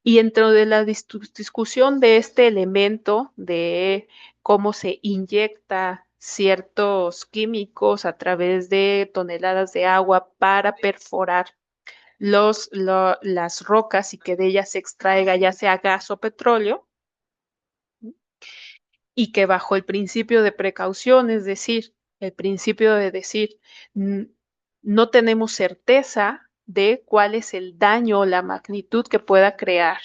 Y dentro de la discusión de este elemento de cómo se inyecta ciertos químicos a través de toneladas de agua para perforar las rocas y que de ellas se extraiga ya sea gas o petróleo, y que bajo el principio de precaución, es decir, el principio de decir, no tenemos certeza de cuál es el daño o la magnitud que pueda crear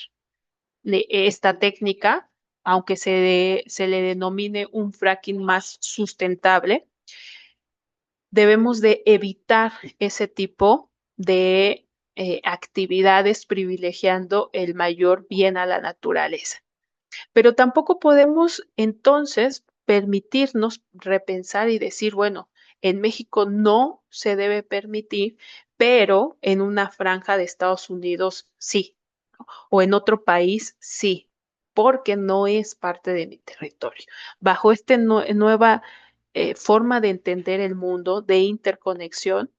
esta técnica, aunque se le denomine un fracking más sustentable, debemos de evitar ese tipo de actividades privilegiando el mayor bien a la naturaleza. Pero tampoco podemos entonces permitirnos repensar y decir, bueno, en México no se debe permitir, pero en una franja de Estados Unidos sí, o en otro país sí, porque no es parte de mi territorio. Bajo esta nueva forma de entender el mundo, de interconexión,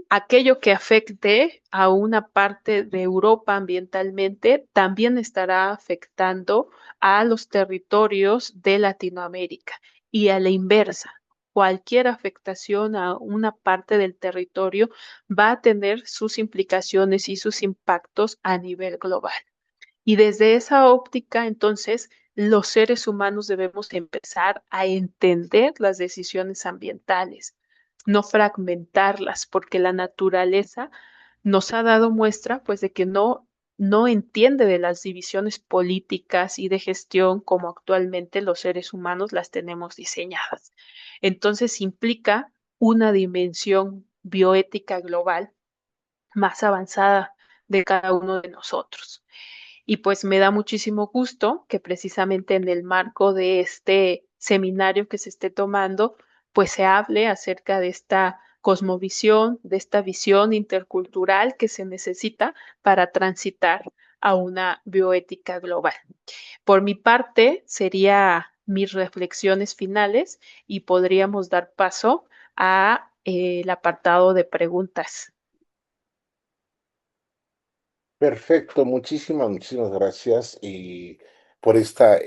aquello que afecte a una parte de Europa ambientalmente también estará afectando a los territorios de Latinoamérica y a la inversa. Cualquier afectación a una parte del territorio va a tener sus implicaciones y sus impactos a nivel global. Y desde esa óptica, entonces, los seres humanos debemos empezar a entender las decisiones ambientales, no fragmentarlas, porque la naturaleza nos ha dado muestra, pues, de que no entiende de las divisiones políticas y de gestión como actualmente los seres humanos las tenemos diseñadas. Entonces, implica una dimensión bioética global más avanzada de cada uno de nosotros. Y pues me da muchísimo gusto que precisamente en el marco de este seminario que se esté tomando, pues se hable acerca de esta cosmovisión, de esta visión intercultural que se necesita para transitar a una bioética global. Por mi parte, sería mis reflexiones finales y podríamos dar paso a el apartado de preguntas. Perfecto, muchísimas gracias por esta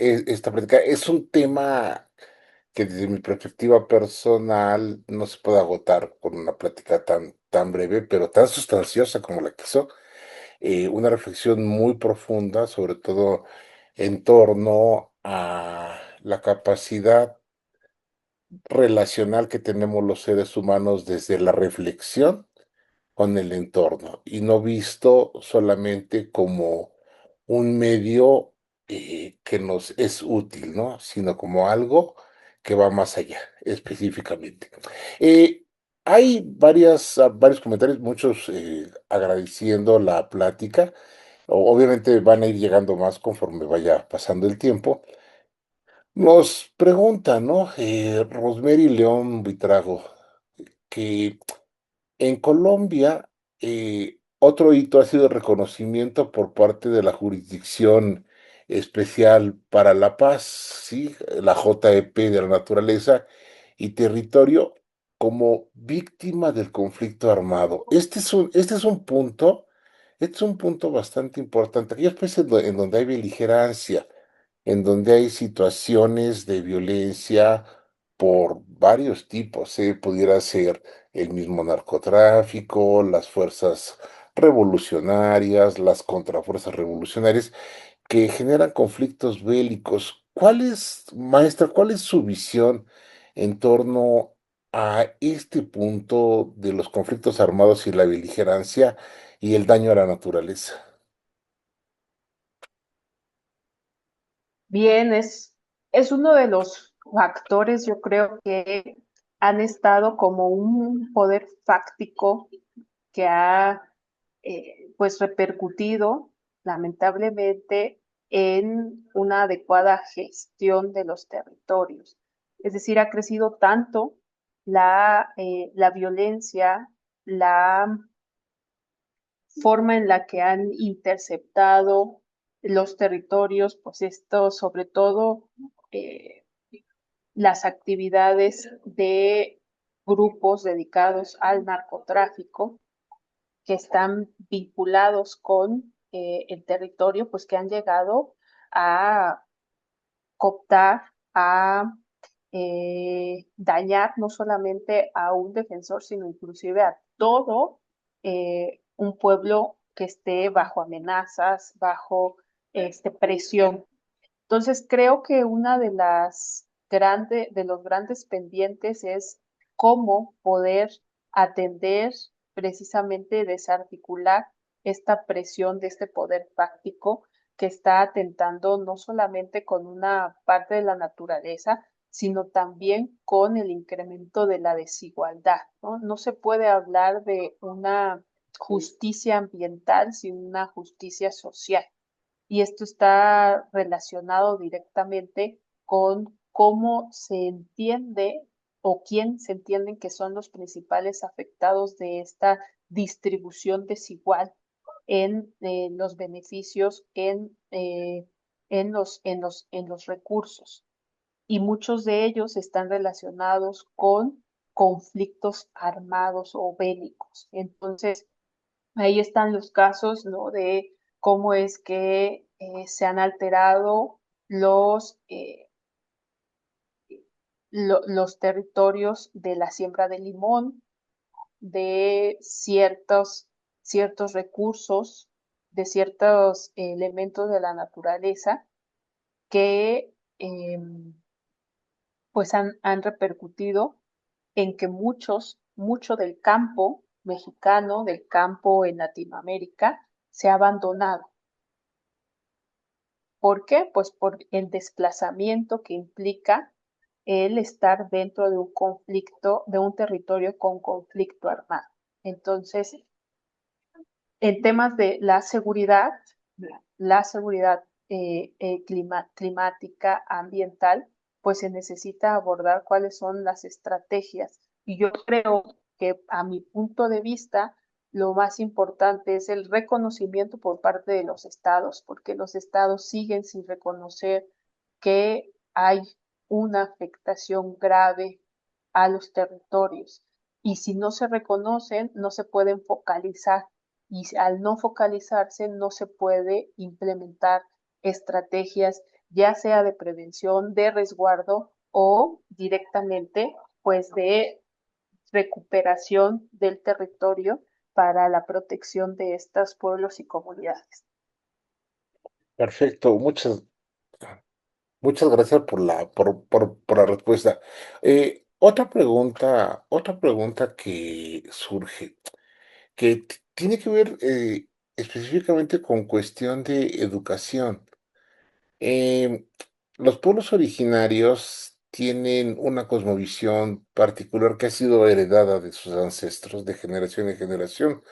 plática. Es un tema que desde mi perspectiva personal no se puede agotar con una plática tan breve, pero tan sustanciosa como la que hizo. Una reflexión muy profunda, sobre todo en torno a la capacidad relacional que tenemos los seres humanos desde la reflexión con el entorno y no visto solamente como un medio que nos es útil, ¿no? Sino como algo que va más allá, específicamente. Eh, Hay varios comentarios, muchos agradeciendo la plática. Obviamente van a ir llegando más conforme vaya pasando el tiempo. Nos pregunta, ¿no? Rosemary León Buitrago, que en Colombia, otro hito ha sido el reconocimiento por parte de la Jurisdicción Especial para la Paz, ¿sí? La JEP de la Naturaleza y Territorio, como víctima del conflicto armado. Este es un punto bastante importante. Aquellos países en donde hay beligerancia, en donde hay situaciones de violencia por varios tipos, pudiera ser el mismo narcotráfico, las fuerzas revolucionarias, las contrafuerzas revolucionarias que generan conflictos bélicos. Maestra, cuál es su visión en torno a este punto de los conflictos armados y la beligerancia y el daño a la naturaleza? Bien, es uno de los factores, yo creo, que han estado como un poder fáctico que ha pues repercutido lamentablemente en una adecuada gestión de los territorios. Es decir, ha crecido tanto la violencia, la forma en la que han interceptado los territorios, pues esto sobre todo eh, las actividades de grupos dedicados al narcotráfico que están vinculados con el territorio, pues que han llegado a cooptar, a dañar no solamente a un defensor, sino inclusive a todo un pueblo que esté bajo amenazas, bajo presión. Entonces creo que una de los grandes pendientes es cómo poder atender precisamente desarticular esta presión de este poder fáctico que está atentando no solamente con una parte de la naturaleza, sino también con el incremento de la desigualdad, ¿no? No se puede hablar de una justicia ambiental sin una justicia social. Y esto está relacionado directamente con cómo se entiende o quién se entienden que son los principales afectados de esta distribución desigual en los beneficios, en los recursos. Y muchos de ellos están relacionados con conflictos armados o bélicos. Entonces, ahí están los casos, ¿no? De cómo es que se han alterado los territorios de la siembra de limón, de ciertos recursos, de ciertos elementos de la naturaleza que pues han repercutido en que mucho del campo mexicano, del campo en Latinoamérica, se ha abandonado. ¿Por qué? Pues por el desplazamiento que implica el estar dentro de un conflicto, de un territorio con conflicto armado. Entonces, en temas de la seguridad climática, ambiental, pues se necesita abordar cuáles son las estrategias. Y yo creo que a mi punto de vista, lo más importante es el reconocimiento por parte de los estados, porque los estados siguen sin reconocer que hay una afectación grave a los territorios. Y si no se reconocen, no se pueden focalizar. Y al no focalizarse, no se puede implementar estrategias, ya sea de prevención, de resguardo o directamente, pues, de recuperación del territorio para la protección de estos pueblos y comunidades. Perfecto, muchas gracias por la respuesta. Otra pregunta que surge, que tiene que ver específicamente con cuestión de educación. Em, los pueblos originarios tienen una cosmovisión particular que ha sido heredada de sus ancestros de generación en generación,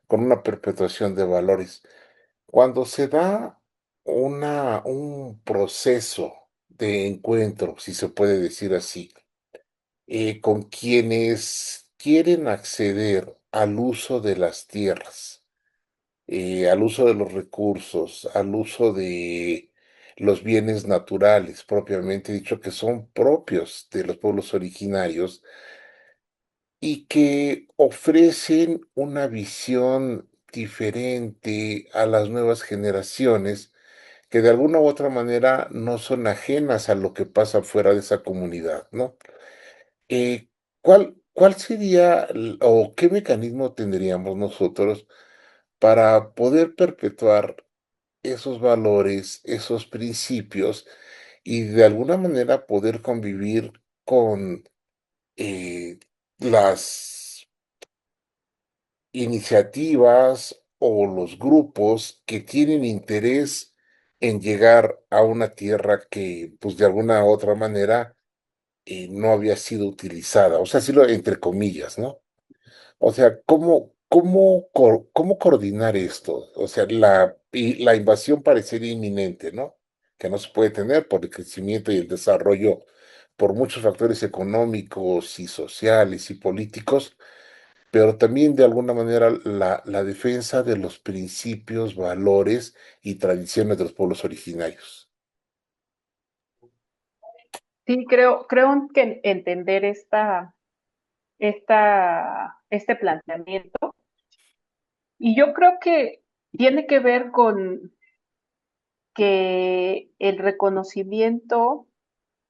con una perpetuación de valores. Cuando se da un proceso de encuentro, si se puede decir así, con quienes quieren acceder al uso de las tierras, al uso de los recursos, al uso de los bienes naturales, propiamente dicho, que son propios de los pueblos originarios y que ofrecen una visión diferente a las nuevas generaciones que de alguna u otra manera no son ajenas a lo que pasa fuera de esa comunidad, ¿no? ¿Cuál sería o qué mecanismo tendríamos nosotros para poder perpetuar esos valores, esos principios y de alguna manera poder convivir con las iniciativas o los grupos que tienen interés en llegar a una tierra que, pues, de alguna u otra manera, no había sido utilizada? O sea, decirlo entre comillas, ¿no? O sea, ¿cómo coordinar esto? O sea, la invasión parecería inminente, ¿no? Que no se puede tener por el crecimiento y el desarrollo, por muchos factores económicos y sociales y políticos, pero también de alguna manera la defensa de los principios, valores y tradiciones de los pueblos originarios. Sí, creo que entender este planteamiento, y yo creo que tiene que ver con que el reconocimiento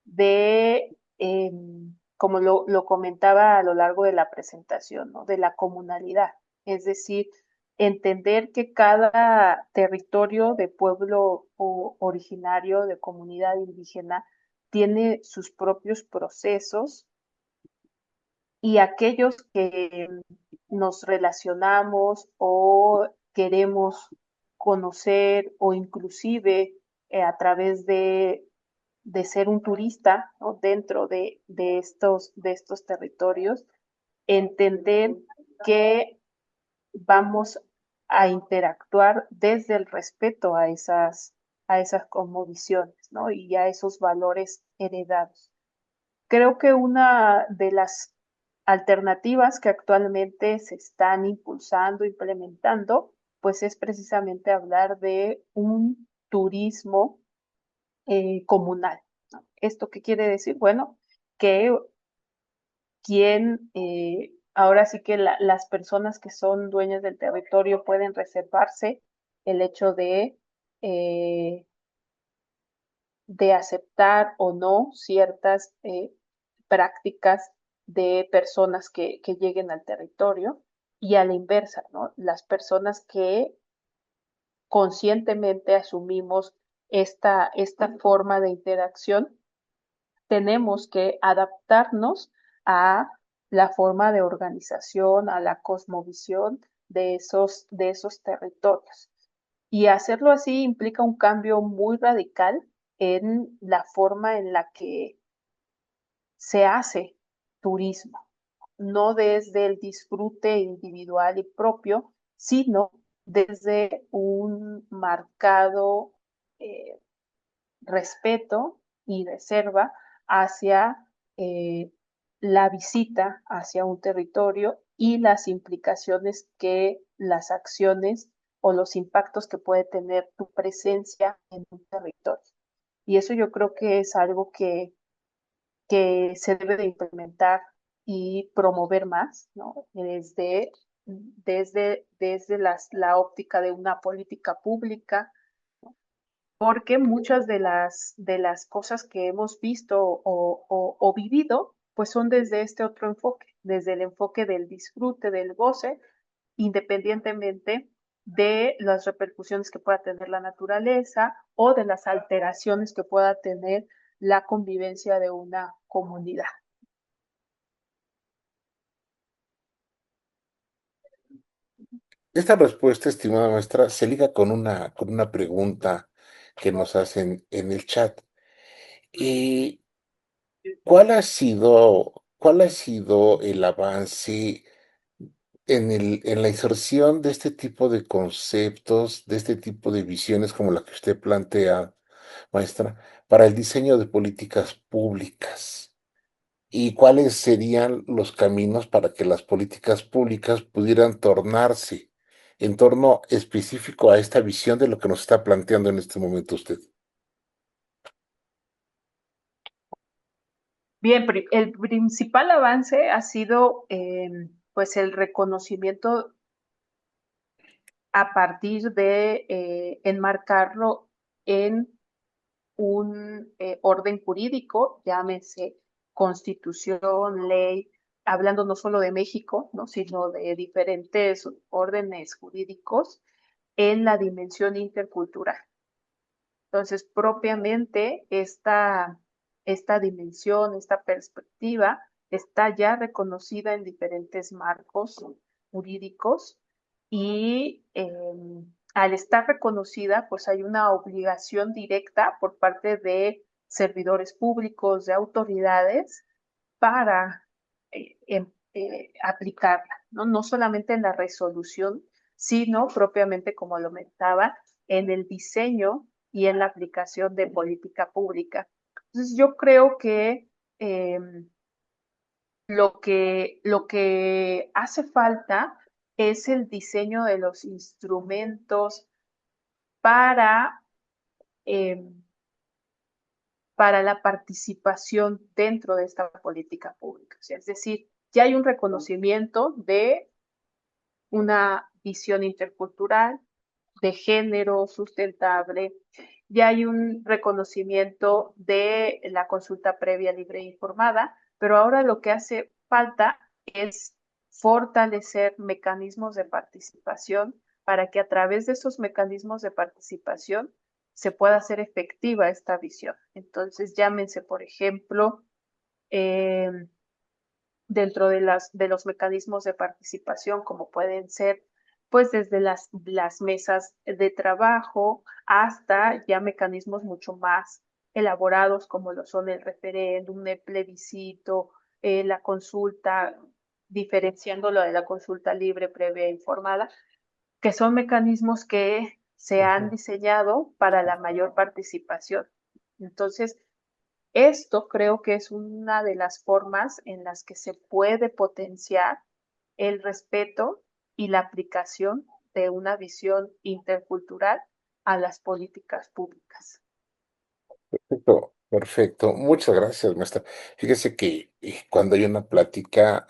de, como lo comentaba a lo largo de la presentación, ¿no? De la comunalidad, es decir, entender que cada territorio de pueblo originario, de comunidad indígena, tiene sus propios procesos y aquellos que nos relacionamos o queremos conocer o inclusive a través de ser un turista, ¿no? Dentro de estos territorios, entender que vamos a interactuar desde el respeto a esas cosmovisiones, ¿no? Y a esos valores heredados. Creo que una de las alternativas que actualmente se están impulsando, implementando, pues es precisamente hablar de un turismo comunal, ¿no? ¿Esto qué quiere decir? Bueno, que ahora sí que las personas que son dueñas del territorio pueden reservarse el hecho eh, de aceptar o no ciertas prácticas de personas que lleguen al territorio y a la inversa, ¿no? Las personas que conscientemente asumimos esta forma de interacción, tenemos que adaptarnos a la forma de organización, a la cosmovisión de esos territorios. Y hacerlo así implica un cambio muy radical en la forma en la que se hace turismo, no desde el disfrute individual y propio, sino desde un marcado eh, respeto y reserva hacia la visita hacia un territorio y las implicaciones que las acciones o los impactos que puede tener tu presencia en un territorio. Y eso yo creo que es algo que se debe de implementar y promover más, ¿no? Desde la óptica de una política pública, porque muchas de las cosas que hemos visto o vivido, pues son desde este otro enfoque, desde el enfoque del disfrute, del goce, independientemente de las repercusiones que pueda tener la naturaleza o de las alteraciones que pueda tener la convivencia de una comunidad. Esta respuesta, estimada maestra, se liga con una pregunta que nos hacen en el chat. ¿Y cuál ha sido el avance en la inserción de este tipo de conceptos, de este tipo de visiones como la que usted plantea, maestra, para el diseño de políticas públicas? ¿Y cuáles serían los caminos para que las políticas públicas pudieran tornarse en torno específico a esta visión de lo que nos está planteando en este momento usted? Bien, el principal avance ha sido pues el reconocimiento a partir de enmarcarlo en un orden jurídico, llámese constitución, ley, hablando no solo de México, ¿no? Sino de diferentes órdenes jurídicos en la dimensión intercultural. Entonces, propiamente esta dimensión, esta perspectiva está ya reconocida en diferentes marcos jurídicos y al estar reconocida, pues hay una obligación directa por parte de servidores públicos, de autoridades, para aplicarla, ¿no? No solamente en la resolución, sino propiamente, como lo comentaba, en el diseño y en la aplicación de política pública. Entonces, yo creo que eh, lo que hace falta es el diseño de los instrumentos para, eh, para la participación dentro de esta política pública. O sea, es decir, ya hay un reconocimiento de una visión intercultural, de género sustentable, ya hay un reconocimiento de la consulta previa, libre e informada, pero ahora lo que hace falta es fortalecer mecanismos de participación para que a través de esos mecanismos de participación se pueda hacer efectiva esta visión. Entonces, llámense, por ejemplo, eh, dentro de los mecanismos de participación, como pueden ser, pues desde las mesas de trabajo hasta ya mecanismos mucho más elaborados, como lo son el referéndum, el plebiscito, la consulta, diferenciándolo de la consulta libre, previa e informada, que son mecanismos que se han diseñado para la mayor participación. Entonces, Esto creo que es una de las formas en las que se puede potenciar el respeto y la aplicación de una visión intercultural a las políticas públicas. Perfecto, perfecto. Muchas gracias, maestra. Fíjese que cuando hay una plática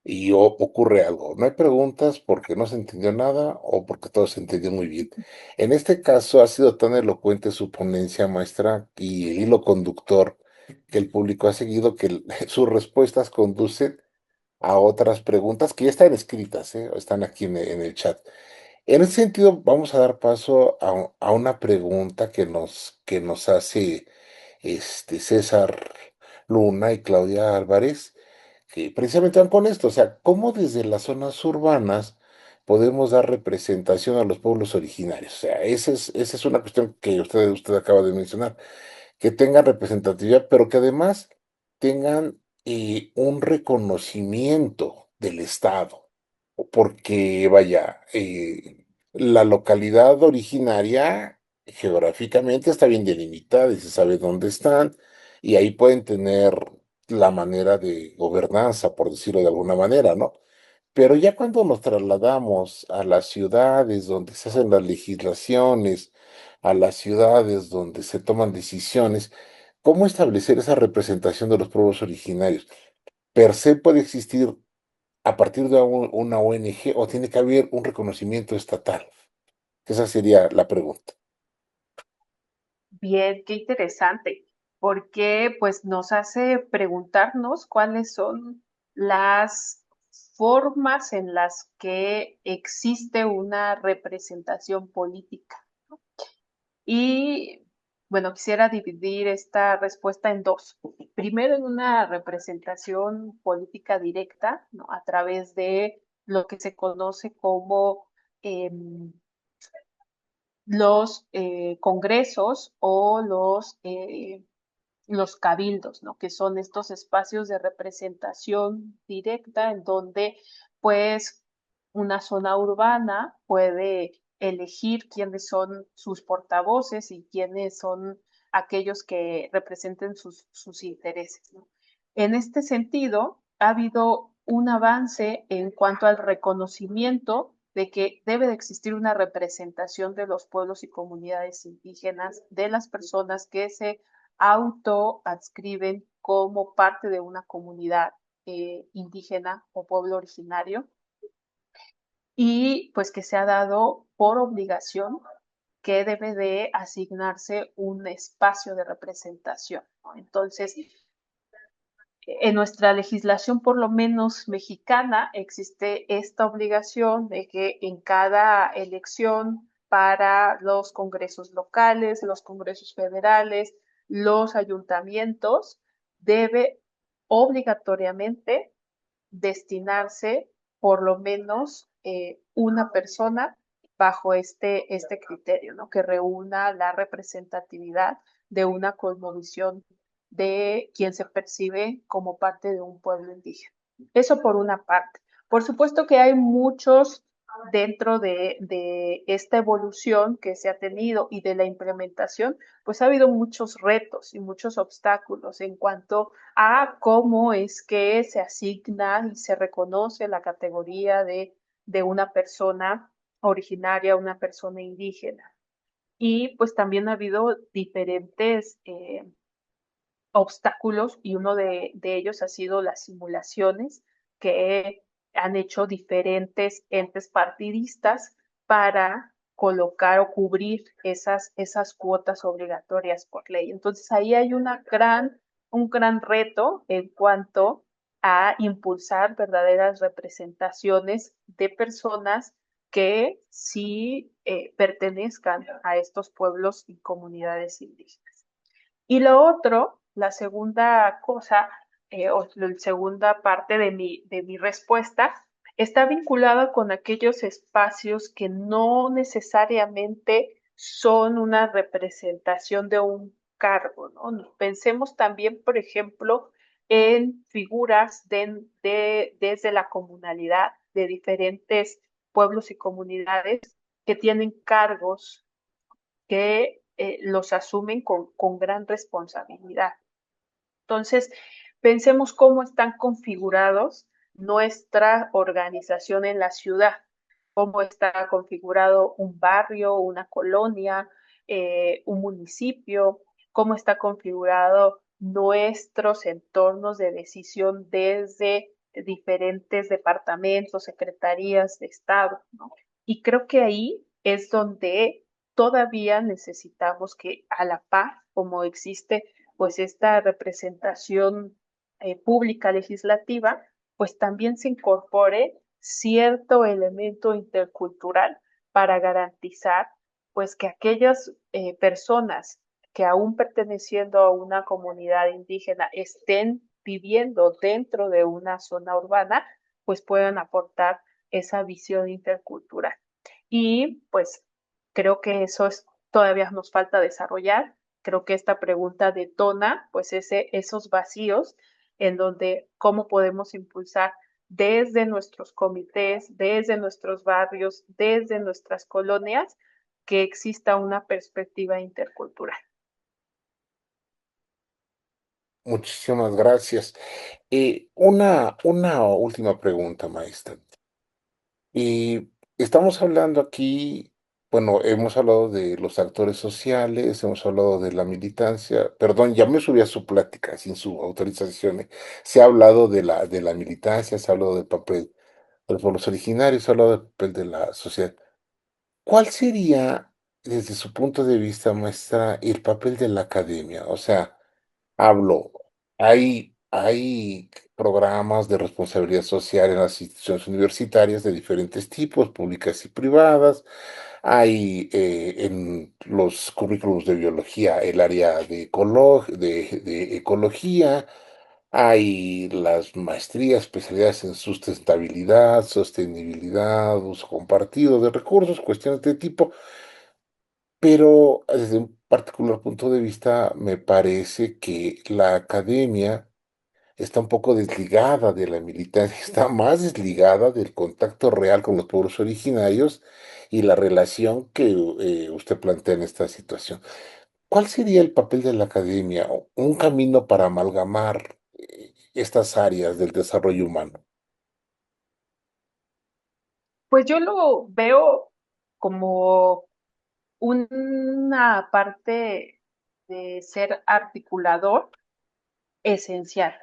y ocurre algo, no hay preguntas porque no se entendió nada o porque todo se entendió muy bien. En este caso ha sido tan elocuente su ponencia, maestra, y el hilo conductor que el público ha seguido que sus respuestas conducen a otras preguntas que ya están escritas, ¿eh? Están aquí en el chat. En ese sentido, vamos a dar paso a una pregunta que nos hace César Luna y Claudia Álvarez, que precisamente van con esto, o sea, ¿cómo desde las zonas urbanas podemos dar representación a los pueblos originarios? O sea, esa es una cuestión que usted acaba de mencionar, que tengan representatividad, pero que además tengan un reconocimiento del Estado, porque vaya, la localidad originaria geográficamente está bien delimitada y se sabe dónde están, y ahí pueden tener la manera de gobernanza, por decirlo de alguna manera, ¿no? Pero ya cuando nos trasladamos a las ciudades donde se hacen las legislaciones, a las ciudades donde se toman decisiones, ¿cómo establecer esa representación de los pueblos originarios? ¿Per se puede existir a partir de una ONG o tiene que haber un reconocimiento estatal? Esa sería la pregunta. Bien, qué interesante, porque pues nos hace preguntarnos cuáles son las formas en las que existe una representación política. Y bueno, quisiera dividir esta respuesta en dos. Primero, en una representación política directa, ¿no? A través de lo que se conoce como los congresos o los cabildos, ¿no? Que son estos espacios de representación directa en donde, pues, una zona urbana puede elegir quiénes son sus portavoces y quiénes son aquellos que representen sus intereses, ¿no? En este sentido, ha habido un avance en cuanto al reconocimiento de que debe de existir una representación de los pueblos y comunidades indígenas, de las personas que se autoadscriben como parte de una comunidad indígena o pueblo originario, y pues que se ha dado por obligación que debe de asignarse un espacio de representación, ¿no? Entonces, en nuestra legislación, por lo menos mexicana, existe esta obligación de que en cada elección para los congresos locales, los congresos federales, los ayuntamientos, debe obligatoriamente destinarse por lo menos una persona bajo este criterio, ¿no? Que reúna la representatividad de una cosmovisión de quien se percibe como parte de un pueblo indígena. Eso por una parte. Por supuesto que hay muchos dentro de esta evolución que se ha tenido y de la implementación, pues ha habido muchos retos y muchos obstáculos en cuanto a cómo es que se asigna y se reconoce la categoría de una persona originaria, una persona indígena. Y pues también ha habido diferentes obstáculos y uno de ellos ha sido las simulaciones que han hecho diferentes entes partidistas para colocar o cubrir esas cuotas obligatorias por ley. Entonces ahí hay un gran reto en cuanto a impulsar verdaderas representaciones de personas que sí pertenezcan a estos pueblos y comunidades indígenas. Y lo otro, la segunda cosa, o la segunda parte de mi respuesta, está vinculada con aquellos espacios que no necesariamente son una representación de un cargo, ¿no? Pensemos también, por ejemplo, en figuras desde la comunalidad de diferentes pueblos y comunidades que tienen cargos que los asumen con gran responsabilidad. Entonces, pensemos cómo están configurados nuestra organización en la ciudad, cómo está configurado un barrio, una colonia, un municipio, cómo está configurado nuestros entornos de decisión desde diferentes departamentos, secretarías de Estado, ¿no? Y creo que ahí es donde todavía necesitamos que a la par, como existe pues esta representación pública legislativa, pues también se incorpore cierto elemento intercultural para garantizar pues que aquellas personas que aún perteneciendo a una comunidad indígena estén viviendo dentro de una zona urbana, pues puedan aportar esa visión intercultural. Y pues creo que eso es, todavía nos falta desarrollar. Creo que esta pregunta detona pues esos vacíos en donde cómo podemos impulsar desde nuestros comités, desde nuestros barrios, desde nuestras colonias, que exista una perspectiva intercultural. Muchísimas gracias. Una última pregunta, maestra. Y estamos hablando aquí, bueno, hemos hablado de los actores sociales, hemos hablado de la militancia, perdón, ya me subí a su plática sin su autorización. Se ha hablado de la militancia, se ha hablado del papel de los pueblos originarios, se ha hablado del papel de la sociedad. ¿Cuál sería, desde su punto de vista, maestra, el papel de la academia? O sea, hablo, hay programas de responsabilidad social en las instituciones universitarias de diferentes tipos, públicas y privadas. Hay en los currículos de biología el área de ecología. Hay las maestrías, especialidades en sustentabilidad, sostenibilidad, uso compartido de recursos, cuestiones de tipo. Pero desde un particular punto de vista, me parece que la academia está un poco desligada de la militancia, está más desligada del contacto real con los pueblos originarios y la relación que usted plantea en esta situación. ¿Cuál sería el papel de la academia o un camino para amalgamar estas áreas del desarrollo humano? Pues yo lo veo como una parte de ser articulador esencial.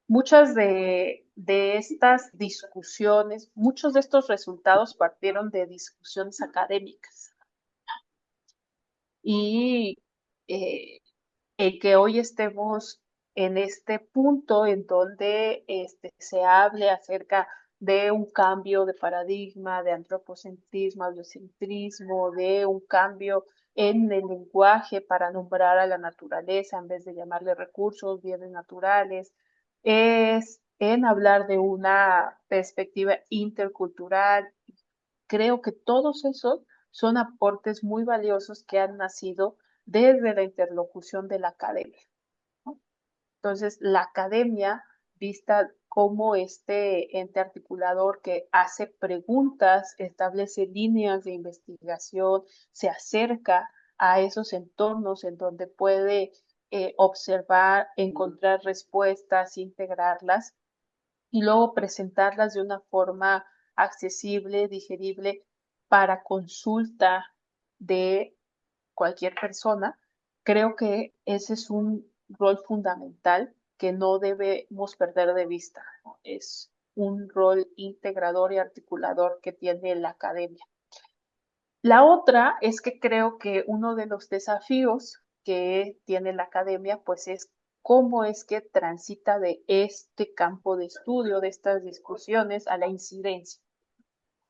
Muchas de estas discusiones, muchos de estos resultados partieron de discusiones académicas y el que hoy estemos en este punto en donde se hable acerca de un cambio de paradigma, de antropocentrismo, biocentrismo, de un cambio en el lenguaje para nombrar a la naturaleza en vez de llamarle recursos, bienes naturales, es en hablar de una perspectiva intercultural. Creo que todos esos son aportes muy valiosos que han nacido desde la interlocución de la academia, ¿no? Entonces, la academia, vista como este ente articulador que hace preguntas, establece líneas de investigación, se acerca a esos entornos en donde puede observar, encontrar respuestas, integrarlas y luego presentarlas de una forma accesible, digerible para consulta de cualquier persona. Creo que ese es un rol fundamental que no debemos perder de vista, ¿no? Es un rol integrador y articulador que tiene la academia. La otra es que creo que uno de los desafíos que tiene la academia, pues es cómo es que transita de este campo de estudio, de estas discusiones, a la incidencia.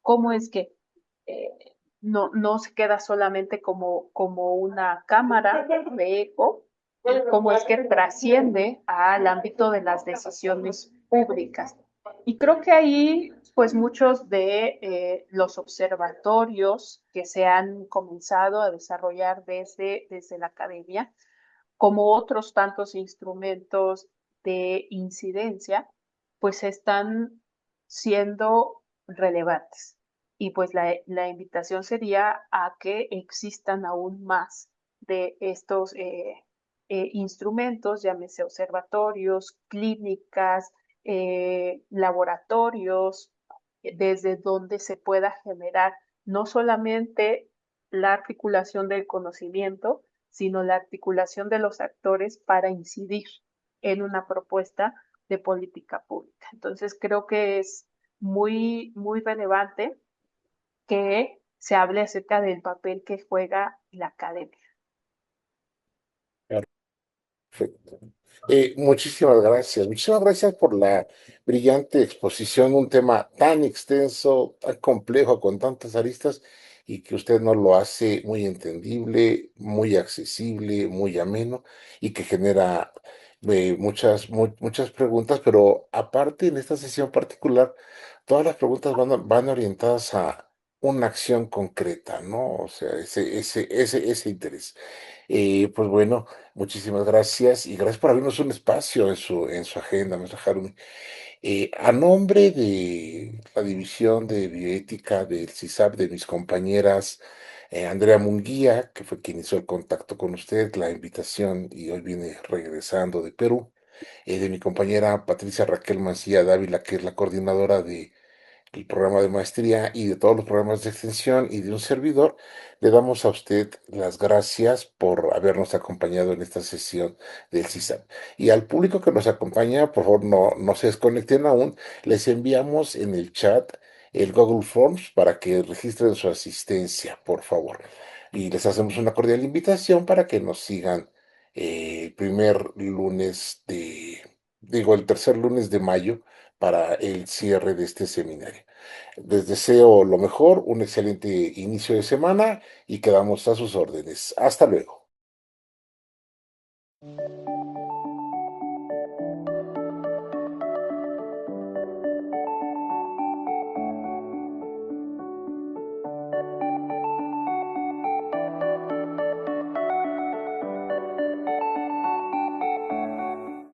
Cómo es que eh, no se queda solamente como una cámara de eco, cómo es que trasciende al ámbito de las decisiones públicas. Y creo que ahí, pues muchos de los observatorios que se han comenzado a desarrollar desde la academia, como otros tantos instrumentos de incidencia, pues están siendo relevantes. Y pues la invitación sería a que existan aún más de estos instrumentos, llámese observatorios, clínicas, laboratorios, desde donde se pueda generar no solamente la articulación del conocimiento, sino la articulación de los actores para incidir en una propuesta de política pública. Entonces, creo que es muy relevante que se hable acerca del papel que juega la academia. Perfecto. Muchísimas gracias por la brillante exposición, un tema tan extenso, tan complejo, con tantas aristas, y que usted nos lo hace muy entendible, muy accesible, muy ameno, y que genera muchas preguntas, pero aparte en esta sesión particular, todas las preguntas van orientadas a una acción concreta, ¿no? O sea, ese interés. Pues bueno, muchísimas gracias y gracias por abrirnos un espacio en su agenda, maestra Harumi. A nombre de la División de Bioética del CISAP, de mis compañeras Andrea Munguía, que fue quien hizo el contacto con usted, la invitación y hoy viene regresando de Perú, de mi compañera Patricia Raquel Mancilla Dávila, que es la coordinadora de el programa de maestría y de todos los programas de extensión y de un servidor, le damos a usted las gracias por habernos acompañado en esta sesión del CISAP. Y al público que nos acompaña, por favor, no se desconecten aún, les enviamos en el chat el Google Forms para que registren su asistencia, por favor. Y les hacemos una cordial invitación para que nos sigan el primer lunes el tercer lunes de mayo para el cierre de este seminario. Les deseo lo mejor, un excelente inicio de semana y quedamos a sus órdenes. Hasta luego.